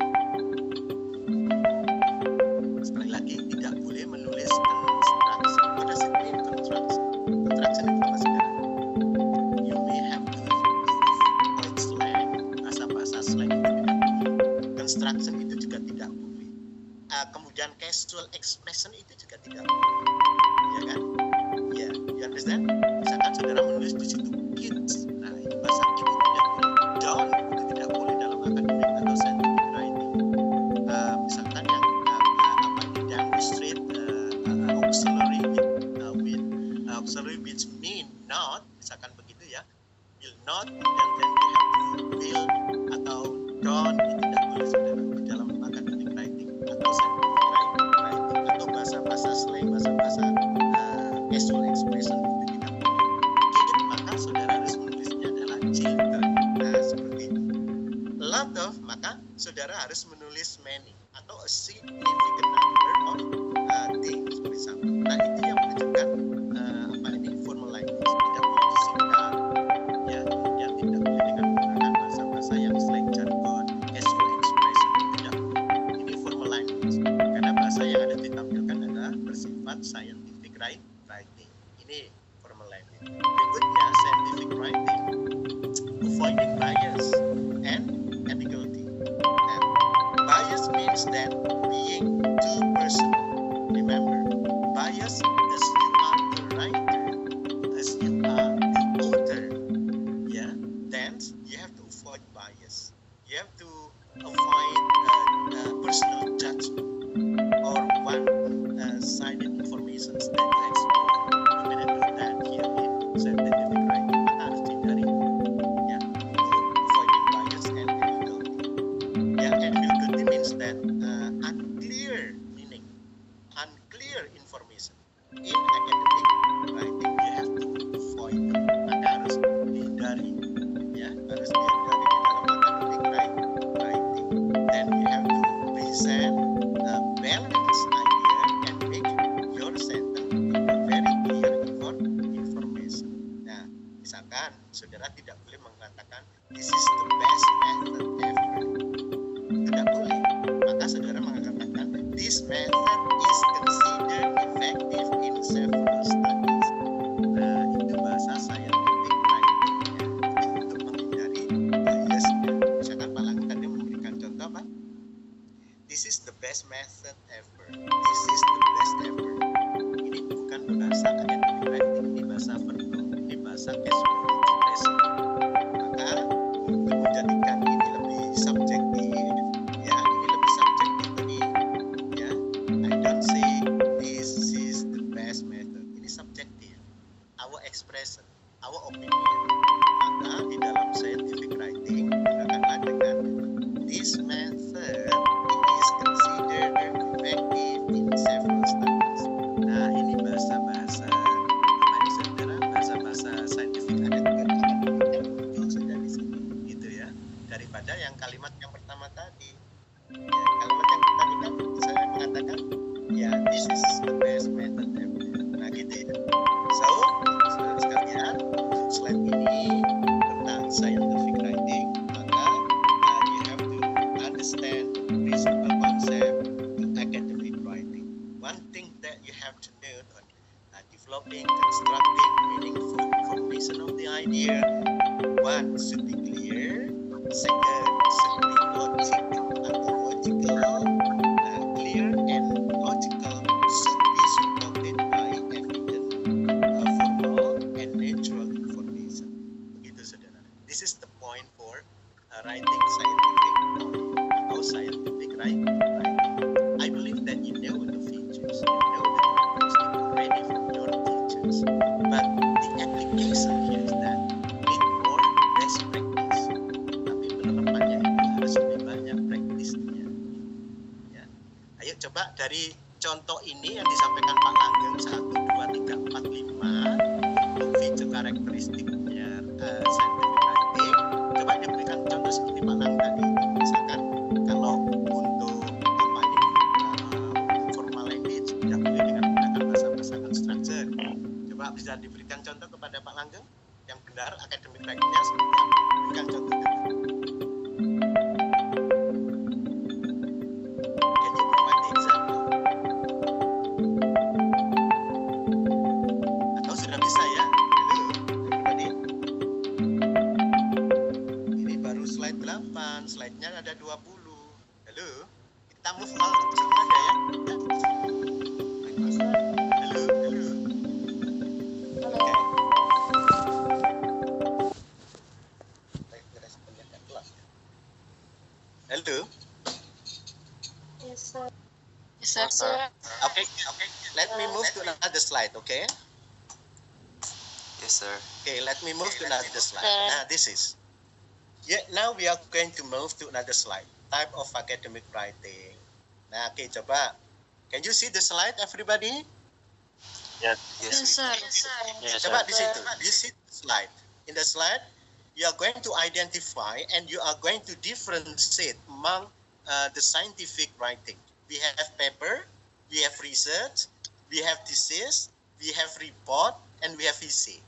Sekali lagi, tidak boleh menulis construction. What does it mean, construction? Construction itu apa saudara? You may have to avoid slang, bahasa-bahasa slang itu tidak boleh. Construction itu juga tidak boleh. Kemudian casual expression itu juga tidak boleh. Ya kan? Ya, you understand? Misalkan saudara menulis di situ kids, nah itu bahasa kid itu tidak boleh. Don't itu tidak boleh dalam academic atau scientific writing. Misalkan yang demonstrate auxiliary which mean not, misalkan begitu ya, will not, dan then we have to will atau don't, itu tidak boleh saudara di dalam academic writing atau scientific writing atau bahasa-bahasa slang, bahasa-bahasa casual expression itu tidak boleh. Jadi maka saudara harus menulisnya adalah children. Nah seperti itu. Lot of, maka saudara harus menulis many atau a significant number of things, for example. Nah itu yang menunjukkan formal language, tidak boleh disingkat, ya, yang tidak boleh dengan menggunakan bahasa-bahasa yang slang, jargon, casual expression, tidak boleh. Ini formal language, karena bahasa yang ada ditampilkan adalah bersifat scientific writing. Ini formal language. Berikutnya scientific writing, avoiding bias and ambiguity. Nah, bias means that being too personal. Remember, bias as you are the writer, as you are the author, yeah, then you have to avoid bias. You have to avoid personal judgment or one-sided information that you explore. You cannot do that here in scientific writing. Maka harus dihindari, ya, avoiding bias and ambiguity. Ya, ambiguity means that unclear meaning, unclear information. In academic writing, you have to avoid them. Maka harus dihindari, ya, harus dihindari di dalam academic writing. Then you have to present a balanced idea and make your sentence very clear information. Nah, misalkan saudara tidak boleh mengatakan this is the best method ever. Tidak boleh. Maka saudara mengatakan this method is considered effective in several studies. Nah, itu bahasa scientific writing-nya. Untuk menghindari biasnya. Misalkan Pak Langit tadi memberikan contoh apa? This is the best method ever. This is the best ever. Ini bukan bahasa academic writing, ini bahasa verbal, ini bahasa casual expression. Maka untuk menjadikan ini lebih subjektif, ya ini lebih subjektif tadi, ya. I don't say this is the best method. Ini subjektif. Our expression, our opinion. Maka di dalam scientific writing gunakanlah dengan this method is considered effective in several studies. Nah ini bahasa-bahasa apa ini saudara? Bahasa-bahasa scientific ada akademik yang muncul sudah di sini, gitu ya. Daripada yang kalimat yang pertama tadi. Ya, kalimat yang tadi kan saya mengatakan, ya this is the best method ever. Nah gitu ya. So, saudara sekalian, untuk slide ini tentang scientific writing, maka you have to understand the simple concept of academic writing. one thing that you have to know on developing, constructing meaningful information of the idea. One should be clear. Second should be logical. Clear and logical should be supported by evidence, formal and natural information. Begitu saudara. This is the point for writing scientific or scientific writing. I believe that you know the features, you know the characteristics already from your teachers, but the application here is that need more best practice. Tapi penerapannya itu harus lebih banyak praktisnya. Ya. Ayo coba dari contoh ini yang disampaikan Pak Langgeng 1, 2, 3, 4, 5 untuk feature karakteristiknya scientific writing. Coba diberikan contoh seperti Pak Langgeng tadi. Misalkan kalau untuk apa ini formal language tidak boleh dengan menggunakan bahasa-bahasa construction. Coba bisa diberikan contoh kepada Pak Langgeng yang benar academic writing-nya seperti apa? Berikan contoh. Can you provide the example? Atau sudah bisa ya? Halo, everybody. Ini baru slide 8, slide-nya ada 20. Halo, kita move on langsung aja ya. Halo, halo. Oke. Responnya ke kelas ya. Halo. Yes, sir. Yes, sir. Okay. Let me move to another slide, okay? Yes, sir. Okay, let me move to another slide. Now, this is. Yeah, now we are going to move to another slide. Type of academic writing. Nah, okay, coba. Can you see the slide, everybody? Yes, Yes, sir. Yes, Coba sir. di situ. You see the slide. In the slide, you are going to identify and you are going to differentiate among the scientific writing. We have paper, we have research, we have thesis, we have report, and we have essay.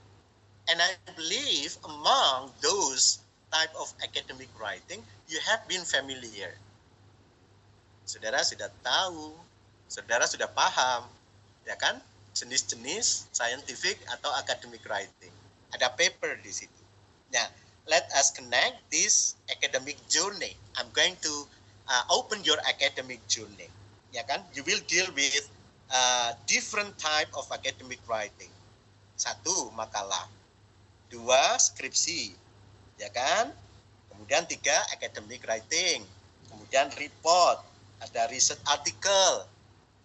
And I believe among those type of academic writing, you have been familiar. Saudara sudah tahu, saudara sudah paham, ya kan? Jenis-jenis scientific atau academic writing. Ada paper di situ. Nah, let us connect this academic journey. I'm going to open your academic journey. Ya kan? You will deal with different type of academic writing. 1, makalah. 2, skripsi. Ya kan? Kemudian 3, academic writing. Kemudian report, ada research article.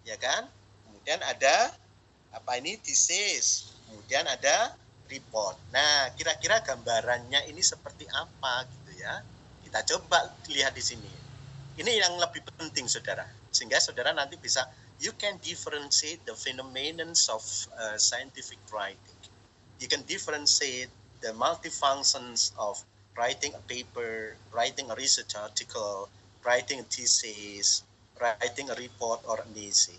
Ya kan? Kemudian ada apa ini? Thesis. Kemudian ada report. Nah, kira-kira gambarannya ini seperti apa gitu ya? Kita coba lihat di sini. Ini yang lebih penting, saudara. Sehingga saudara nanti bisa, you can differentiate the phenomena of scientific writing. You can differentiate the multifunctions of writing a paper, writing a research article, writing a thesis, writing a report or an essay.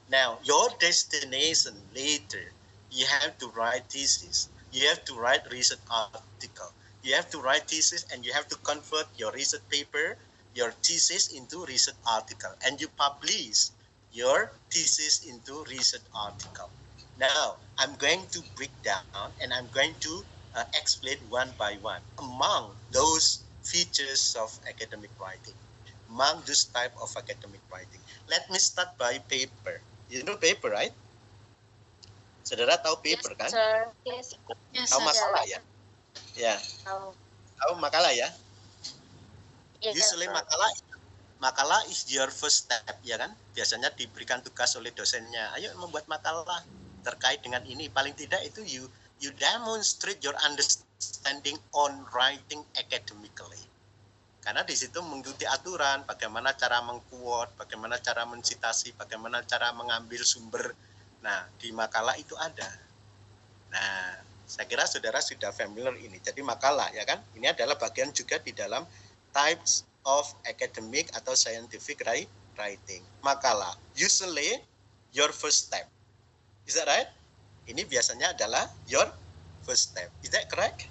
Now, your destination later, you have to write thesis, you have to write research article, you have to write thesis and you have to convert your research paper, your thesis into research article, and you publish your thesis into research article. Now, I'm going to break down and I'm going to explain one by one among those features of academic writing, among this type of academic writing. Let me start by paper. You know paper, right? Saudara tahu paper kan? Sir. Yes. Yes, Tahu sir. makalah ya? Ya, tahu makalah ya? Yes, Usually makalah is your first step, ya kan? Biasanya diberikan tugas oleh dosennya. Ayo membuat makalah terkait dengan ini. Paling tidak itu you demonstrate your understanding on writing academically. Karena di situ mengikuti aturan, bagaimana cara mengquote, bagaimana cara mensitasi, bagaimana cara mengambil sumber. Nah, di makalah itu ada. Nah, saya kira saudara sudah familiar ini. Jadi makalah, ya kan? Ini adalah bagian juga di dalam types of academic atau scientific writing. Makalah, usually your first step. Is that right? Ini biasanya adalah your first step. Is that correct?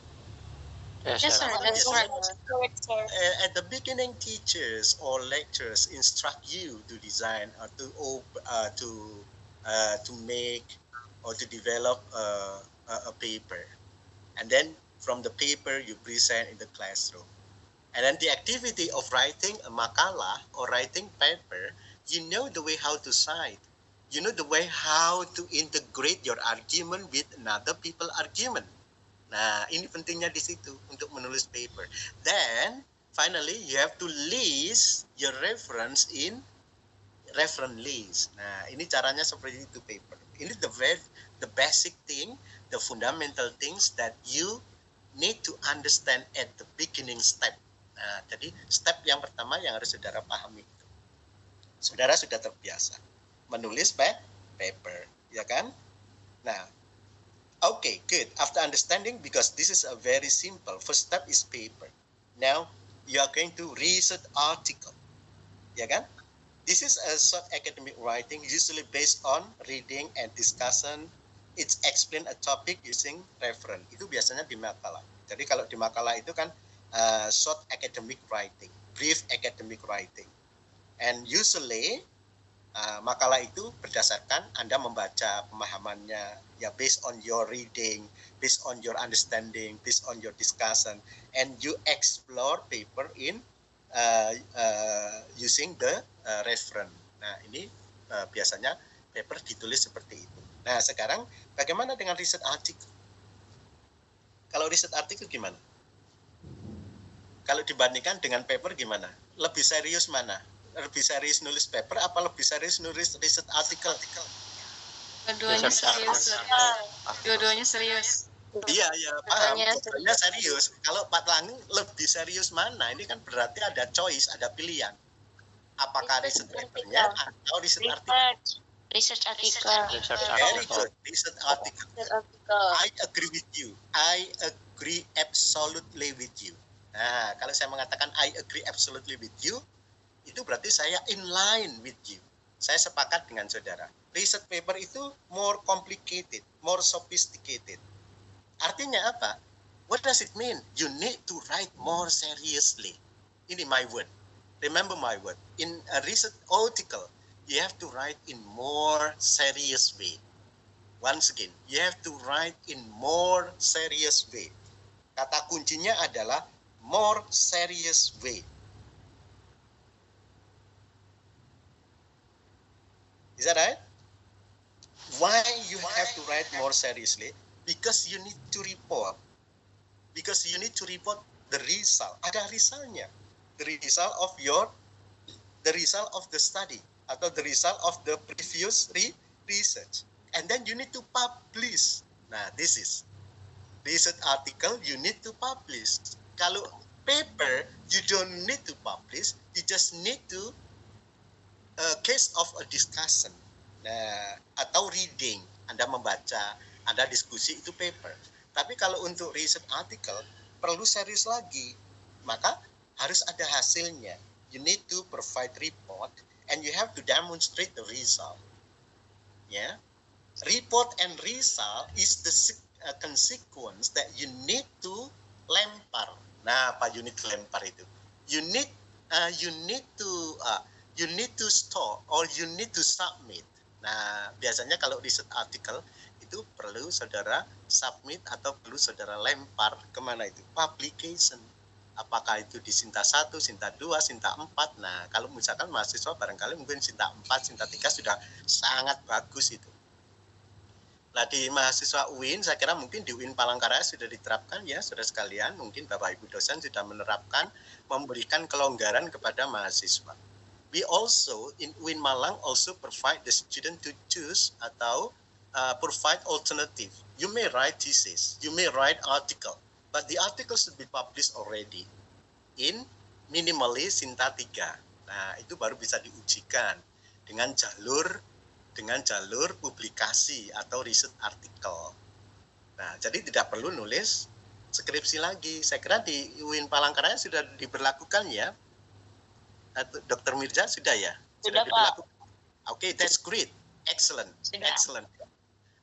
Yes, sir. That's Yes. right. Correct, sir. At the beginning, teachers or lecturers instruct you to design or to make or to develop a paper, and then from the paper you present in the classroom. And then the activity of writing a makalah or writing paper, you know the way how to cite. You know the way how to integrate your argument with another people argument. Nah, ini pentingnya di situ untuk menulis paper. Then, finally, you have to list your reference in reference list. Nah, ini caranya seperti itu paper. Ini the basic thing, the fundamental things that you need to understand at the beginning step. Nah, jadi step yang pertama yang harus saudara pahami itu. Saudara sudah terbiasa menulis paper, ya kan? Nah, okay, good. After understanding, because this is a very simple, first step is paper. Now, you are going to research article, ya kan? This is a short academic writing, usually based on reading and discussion. It's explain a topic using reference. Itu biasanya di makalah. Jadi kalau di makalah itu kan short academic writing, brief academic writing. And usually makalah itu berdasarkan Anda membaca pemahamannya, ya based on your reading, based on your understanding, based on your discussion, and you explore paper in using the reference. Nah, ini biasanya paper ditulis seperti itu. Nah, sekarang bagaimana dengan riset artikel? Kalau riset artikel gimana? Kalau dibandingkan dengan paper gimana? Lebih serius mana? Lebih serius nulis paper apa lebih serius nulis riset artikel? Dua-duanya serius. Dua-duanya serius. Iya, paham. Dua-duanya serius. Kalau Pak Langi lebih serius mana? Ini kan berarti ada choice, ada pilihan. Apakah riset papernya atau riset artikel? Research article. Very good. Research article. I agree with you. I agree absolutely with you. Nah, kalau saya mengatakan I agree absolutely with you, itu berarti saya in line with you. Saya sepakat dengan saudara. Research paper itu more complicated, more sophisticated. Artinya apa? What does it mean? You need to write more seriously. Ini my word. Remember my word. In a research article, you have to write in more serious way. Once again, you have to write in more serious way. Kata kuncinya adalah more serious way. Is that right? Why you have to write more seriously? Because you need to report. Because you need to report the result. Ada resultnya. The result of the study atau the result of the previous research. And then you need to publish. Nah, this is research article you need to publish. Kalau paper you don't need to publish, you just need to case of a discussion. Nah, atau reading, Anda membaca, Anda diskusi, itu paper. Tapi kalau untuk research article perlu serius lagi, maka harus ada hasilnya. You need to provide report and you have to demonstrate the result. Yeah, report and result is the consequence that you need to lempar. Nah, apa unit lempar itu? You need to store or you need to submit. Nah, biasanya kalau riset artikel itu perlu saudara submit atau perlu saudara lempar kemana itu? Publication. Apakah itu di Sinta 1, Sinta 2, Sinta 4. Nah, kalau misalkan mahasiswa barangkali mungkin Sinta 4, Sinta 3 sudah sangat bagus itu. Nah, di mahasiswa UIN, saya kira mungkin di UIN Palangkaraya sudah diterapkan ya, saudara sekalian. Mungkin Bapak Ibu dosen sudah menerapkan, memberikan kelonggaran kepada mahasiswa. We also, in UIN Malang, also provide the student to choose atau provide alternative. You may write thesis, you may write article, but the article should be published already in minimally Sinta 3. Nah, itu baru bisa diujikan dengan jalur publikasi atau riset artikel. Nah, jadi tidak perlu nulis skripsi lagi. Saya kira di UIN Palangkaraya sudah diberlakukan ya. Dr. Mirza sudah ya? Sudah, diberlakukan. Okay, that's great. Excellent. Excellent.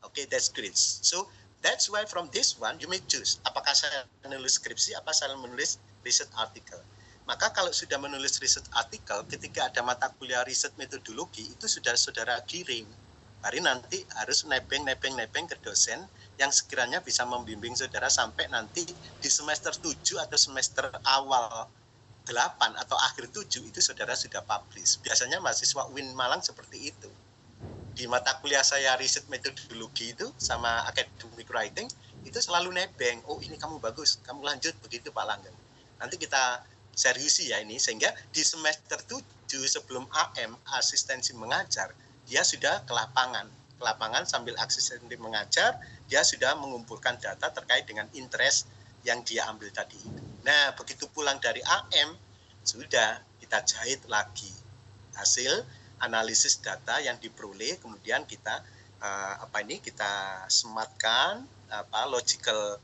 Okay, that's great. So, That's why from this one you may choose. Apakah saya menulis skripsi, apa saya menulis research article. Maka kalau sudah menulis research article, ketika ada mata kuliah riset metodologi, itu sudah saudara kirim. Hari nanti harus nebeng ke dosen yang sekiranya bisa membimbing saudara sampai nanti di semester 7 atau semester awal 8 atau akhir 7 itu saudara sudah publish. Biasanya mahasiswa UIN Malang seperti itu. Di mata kuliah saya riset metodologi itu sama academic writing itu selalu nebeng, oh ini kamu bagus, kamu lanjut begitu Pak Langgeng. Nanti kita seriusi ya ini, sehingga di semester 7 sebelum AM asistensi mengajar, dia sudah ke lapangan sambil asistensi mengajar, dia sudah mengumpulkan data terkait dengan interest yang dia ambil tadi. Nah, begitu pulang dari AM, sudah kita jahit lagi hasil analisis data yang diperoleh, kemudian kita kita sematkan logical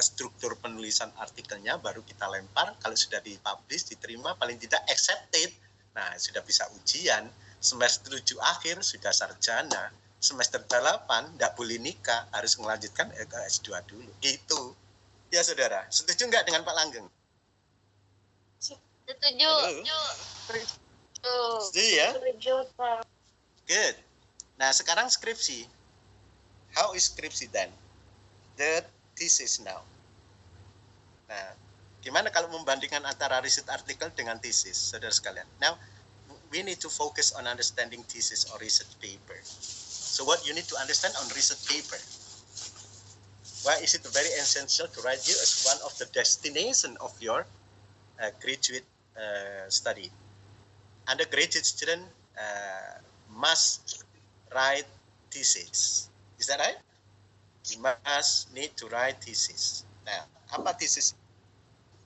struktur penulisan artikelnya, baru kita lempar. Kalau sudah dipublish, diterima, paling tidak accepted, nah sudah bisa ujian. Semester 7 akhir sudah sarjana, semester 8 tidak boleh nikah, harus melanjutkan ke S2 dulu. Gitu ya saudara. Setuju nggak dengan Pak Langgeng? Setuju. Setuju ya? Good. Nah sekarang skripsi. How is skripsi then? The thesis now. Nah, gimana kalau membandingkan antara riset artikel dengan thesis, saudara sekalian? Now, we need to focus on understanding thesis or research paper. So, what you need to understand on research paper? Why is it very essential to write you as one of the destination of your graduate study? Undergraduate student must write thesis. Is that right? You must need to write thesis. Nah, apa thesis?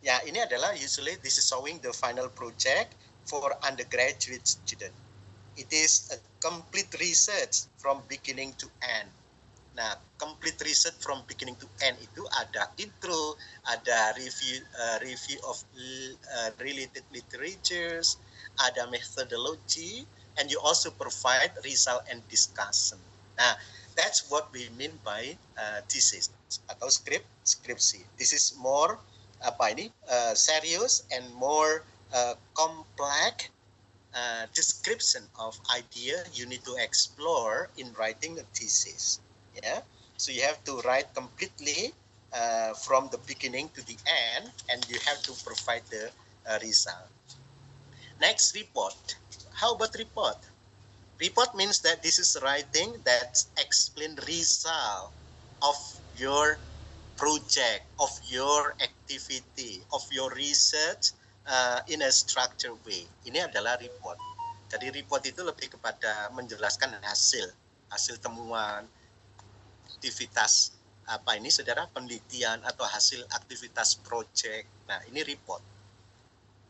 Ya, ini adalah usually this is showing the final project for undergraduate student. It is a complete research from beginning to end. Nah, complete research from beginning to end itu ada intro, ada review of related literatures, ada methodology, and you also provide result and discussion. Nah, that's what we mean by thesis atau skripsi. This is more serious and more complex description of idea you need to explore in writing a thesis. Yeah, so you have to write completely from the beginning to the end, and you have to provide the result. Next, report. How about report? Report means that this is writing that explain result of your project, of your activity, of your research in a structured way. Ini adalah report. Jadi report itu lebih kepada menjelaskan hasil temuan, aktivitas saudara, penelitian atau hasil aktivitas project. Nah, ini report.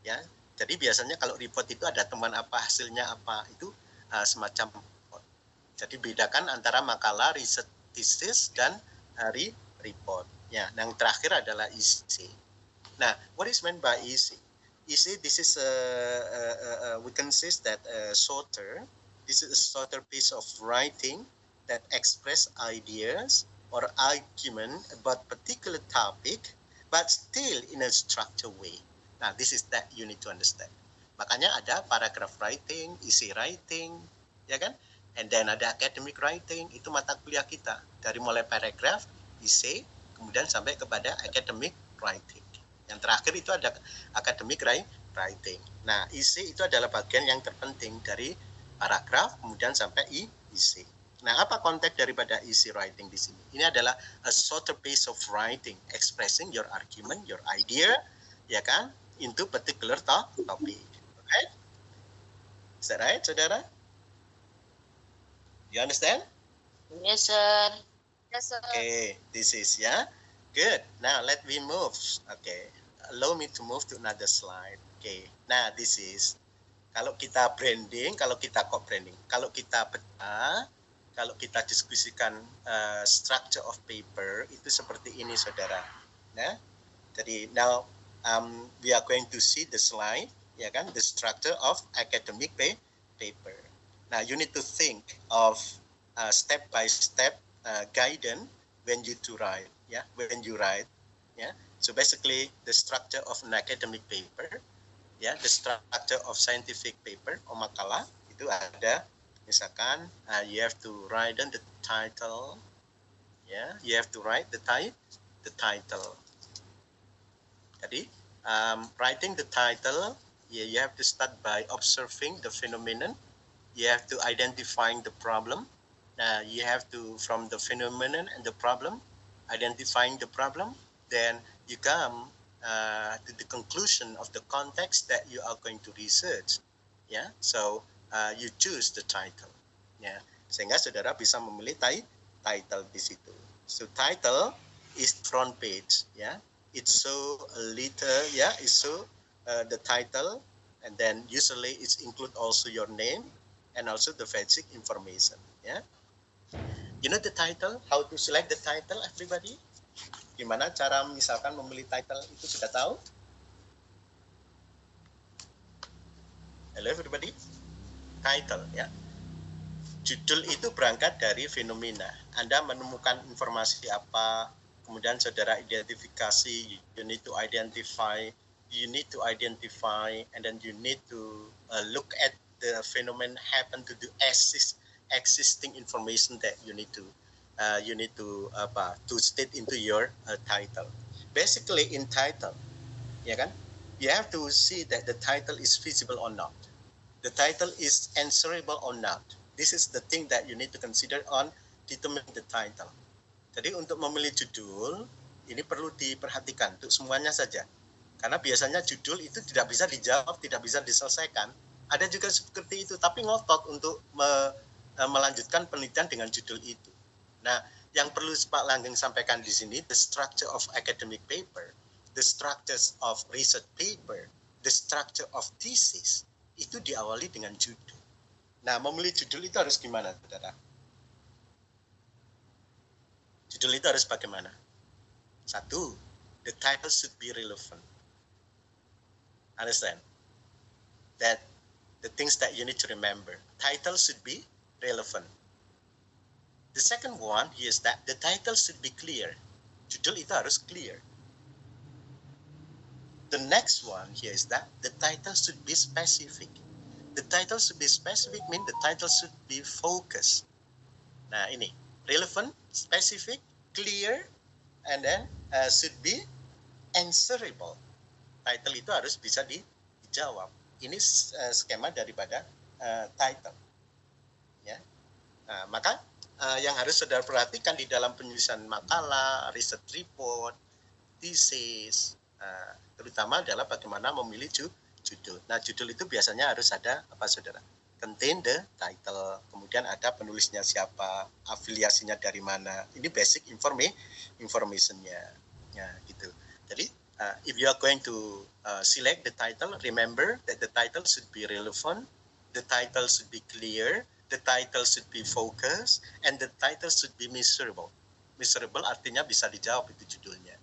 Ya. Jadi biasanya kalau report itu ada temuan apa, hasilnya apa, itu semacam report. Jadi bedakan antara makalah, riset, thesis, dan report. Ya, yang terakhir adalah essay. Nah, what is meant by essay? Essay, this is we can say that shorter. This is a shorter piece of writing that express ideas or argument about particular topic, but still in a structured way. Nah, this is that you need to understand. Makanya ada paragraph writing, essay writing, ya kan? And then ada academic writing, itu mata kuliah kita. Dari mulai paragraph, essay, kemudian sampai kepada academic writing. Yang terakhir itu ada academic writing. Nah, essay itu adalah bagian yang terpenting dari paragraph, kemudian sampai essay. Nah, apa konteks daripada essay writing di sini? Ini adalah a shorter piece of writing, expressing your argument, your idea, ya kan? Into particular topic. Right? Is that right, saudara? You understand? Yes, sir. Yes, sir. Okay, this is good. Now let me move. Okay, allow me to move to another slide. Okay, nah this is kalau kita branding, kalau kita pecah, kalau kita diskusikan structure of paper itu seperti ini, saudara. Nah, jadi now we are going to see the slide, ya kan, the structure of academic paper. Now you need to think of step by step guidance when you to write, when you write, So basically the structure of an academic paper, the structure of scientific paper or makalah itu ada, misalkan you have to write down the title, you have to write the title. Jadi writing the title, you have to start by observing the phenomenon. You have to identifying the problem. You have to, from the phenomenon and the problem, identifying the problem, then you come to the conclusion of the context that you are going to research. So you choose the title. Sehingga saudara bisa memilih title di situ. So title is front page. It's so a little, it's so the title, and then usually it's include also your name and also the basic information. You know the title, how to select the title, everybody? Gimana cara misalkan memilih title itu sudah tahu? Hello everybody? Title, Judul itu berangkat dari fenomena. Anda menemukan informasi apa, kemudian saudara identifikasi, you need to identify, and then you need to look at the phenomenon happen to the existing information that you need to state into your title. Basically in title, you have to see that the title is feasible or not. The title is answerable or not. This is the thing that you need to consider on determining the title. Jadi untuk memilih judul, ini perlu diperhatikan untuk semuanya saja. Karena biasanya judul itu tidak bisa dijawab, tidak bisa diselesaikan. Ada juga seperti itu, tapi ngotot untuk melanjutkan penelitian dengan judul itu. Nah, yang perlu Pak Langgeng sampaikan di sini, the structure of academic paper, the structures of research paper, the structure of thesis, itu diawali dengan judul. Nah, memilih judul itu harus gimana, saudara? Judul itu harus bagaimana? Satu, the title should be relevant. Understand? That the things that you need to remember. Title should be relevant. The second one is that the title should be clear. Judul itu harus clear. The next one here is that the title should be specific. The title should be specific means the title should be focused. Nah ini, relevant, specific, clear, and then should be answerable. Title itu harus bisa dijawab. Ini skema daripada title. Maka yang harus saudara perhatikan di dalam penyusunan makalah, research report, thesis, terutama adalah bagaimana memilih judul. Nah, judul itu biasanya harus ada apa, saudara? Contain the title, kemudian ada penulisnya siapa, afiliasinya dari mana. Ini basic informationnya, gitu. Jadi, if you are going to select the title, remember that the title should be relevant, the title should be clear, the title should be focused, and the title should be measurable. Measurable artinya bisa dijawab itu judulnya,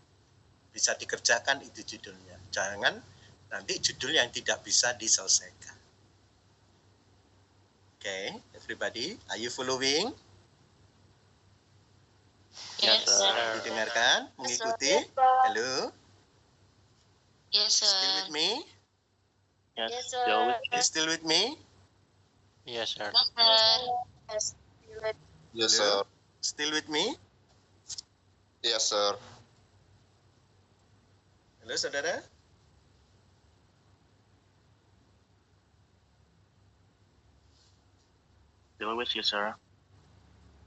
bisa dikerjakan itu judulnya. Jangan nanti judul yang tidak bisa diselesaikan. Okay, everybody, are you following? Yes, sir. Didengarkan, mengikuti? Halo? Yes, sir. Still with me? Yes, sir. You still with me? Yes, sir. Yes, sir. Yes, Hello? sir. Still with me? Yes, sir. Halo, saudara? Still with you, sir.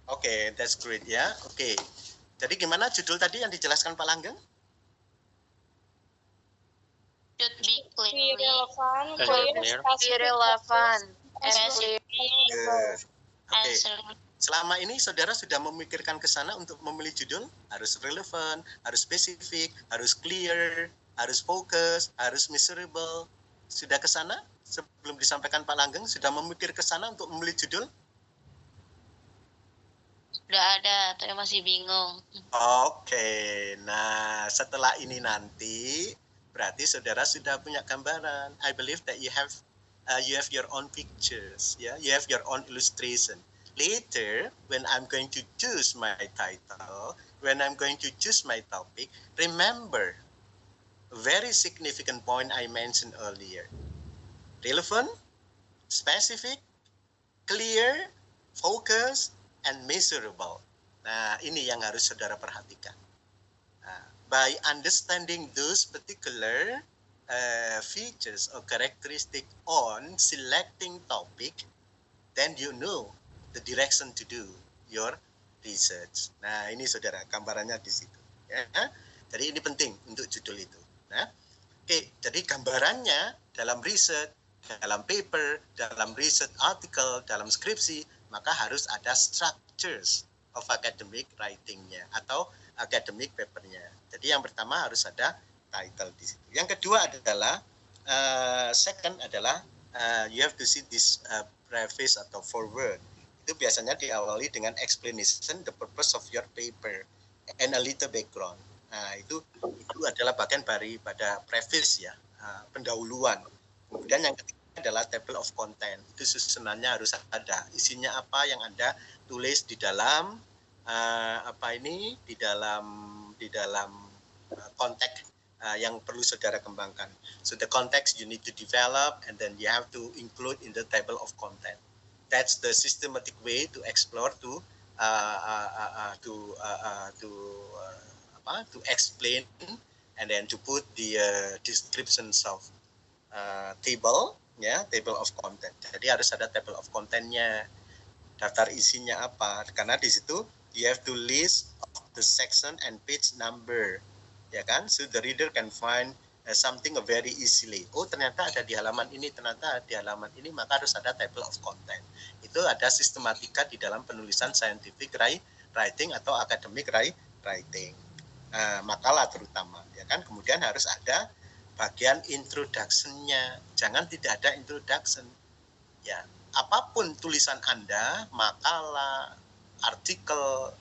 Okay, that's great ya. Okay. Jadi gimana judul tadi yang dijelaskan Pak Langgeng? Should be Be clearly relevant, Clear. be relevant, specific, Good. Oke. answer. Selama ini saudara sudah memikirkan ke sana untuk memilih judul, harus relevan, harus spesifik, harus clear, harus fokus, harus measurable. Sudah ke sana? Sebelum disampaikan Pak Langgeng, sudah memikir ke sana untuk memilih judul? Udah ada, tapi masih bingung. Oke, nah setelah ini nanti berarti saudara sudah punya gambaran. I believe that you have your own pictures, you have your own illustration. later, when I'm going to choose my title, when I'm going to choose my topic, remember a very significant point I mentioned earlier. Relevant, specific, clear, focus, and measurable. Nah, ini yang harus saudara perhatikan. By understanding those particular features or characteristic on selecting topic, then you know the direction to do your research. Nah, ini saudara, gambarannya di situ. Ya. Jadi ini penting untuk judul itu. Nah, oke, jadi gambarannya dalam riset, dalam paper, dalam riset article, dalam skripsi, maka harus ada structures of academic writing-nya atau academic paper-nya. Jadi yang pertama harus ada title di situ. Yang kedua adalah second adalah you have to see this preface atau foreword. Itu biasanya diawali dengan explanation the purpose of your paper and a little background. Nah, itu adalah bagian pada preface ya, pendahuluan. Kemudian yang ketiga adalah table of content. Itu susunannya harus ada. Isinya apa yang Anda tulis di dalam di dalam konteks yang perlu saudara kembangkan. So the context you need to develop and then you have to include in the table of content. That's the systematic way to explore to explain and then to put the descriptions of table of content. Jadi harus ada table of contentnya, daftar isinya apa, karena di situ you have to list the section and page number, ya kan, so the reader can find something very easily. Oh, ternyata ada di halaman ini, ternyata di halaman ini, maka harus ada table of content. Itu ada sistematika di dalam penulisan scientific writing atau academic writing, makalah terutama, ya kan. Kemudian harus ada bagian introduction-nya. Jangan tidak ada introduction. Ya, apapun tulisan Anda, makalah, artikel,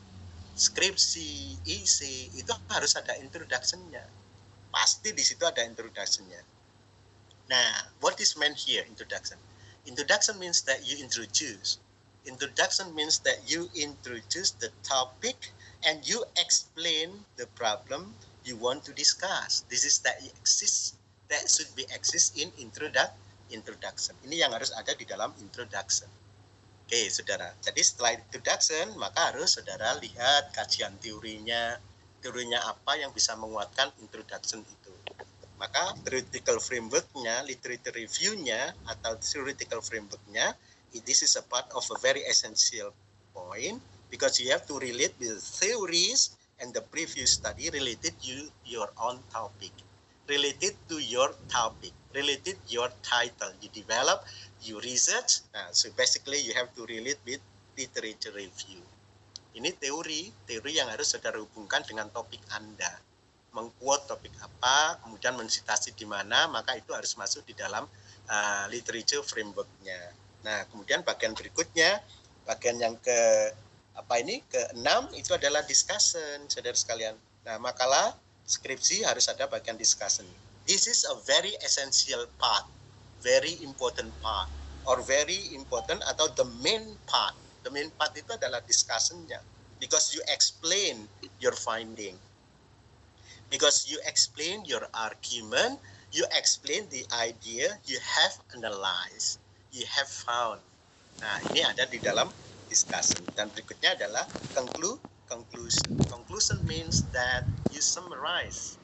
skripsi, isi, itu harus ada introduction-nya. Pasti di situ ada introduction-nya. Nah, what is meant here, introduction? Introduction means that you introduce. Introduction means that you introduce the topic and you explain the problem you want to discuss. This is that should be exist in introduction. Ini yang harus ada di dalam introduction. Oke, saudara. Jadi setelah introduction, maka harus saudara lihat kajian teorinya apa yang bisa menguatkan introduction itu. Maka theoretical framework-nya, literature review-nya atau theoretical framework-nya, this is a part of a very essential point because you have to relate with theories and the previous study related to your own topic, related to your topic, related your title. You develop, you research. Nah, so basically you have to relate with literature review. Ini teori yang harus saudara hubungkan dengan topik Anda. Mengquote topik apa, kemudian mensitasi di mana, maka itu harus masuk di dalam literature framework-nya. Nah, kemudian bagian berikutnya, bagian yang ke-6 itu adalah discussion, saudara sekalian. Nah, makalah skripsi harus ada bagian discussion. This is a very essential part, very important part, or very important atau the main part. The main part itu adalah discussion-nya, because you explain your finding, because you explain your argument, you explain the idea you have analyzed, you have found. Nah, ini ada di dalam discussion. Dan berikutnya adalah conclusion. Conclusion means that you summarize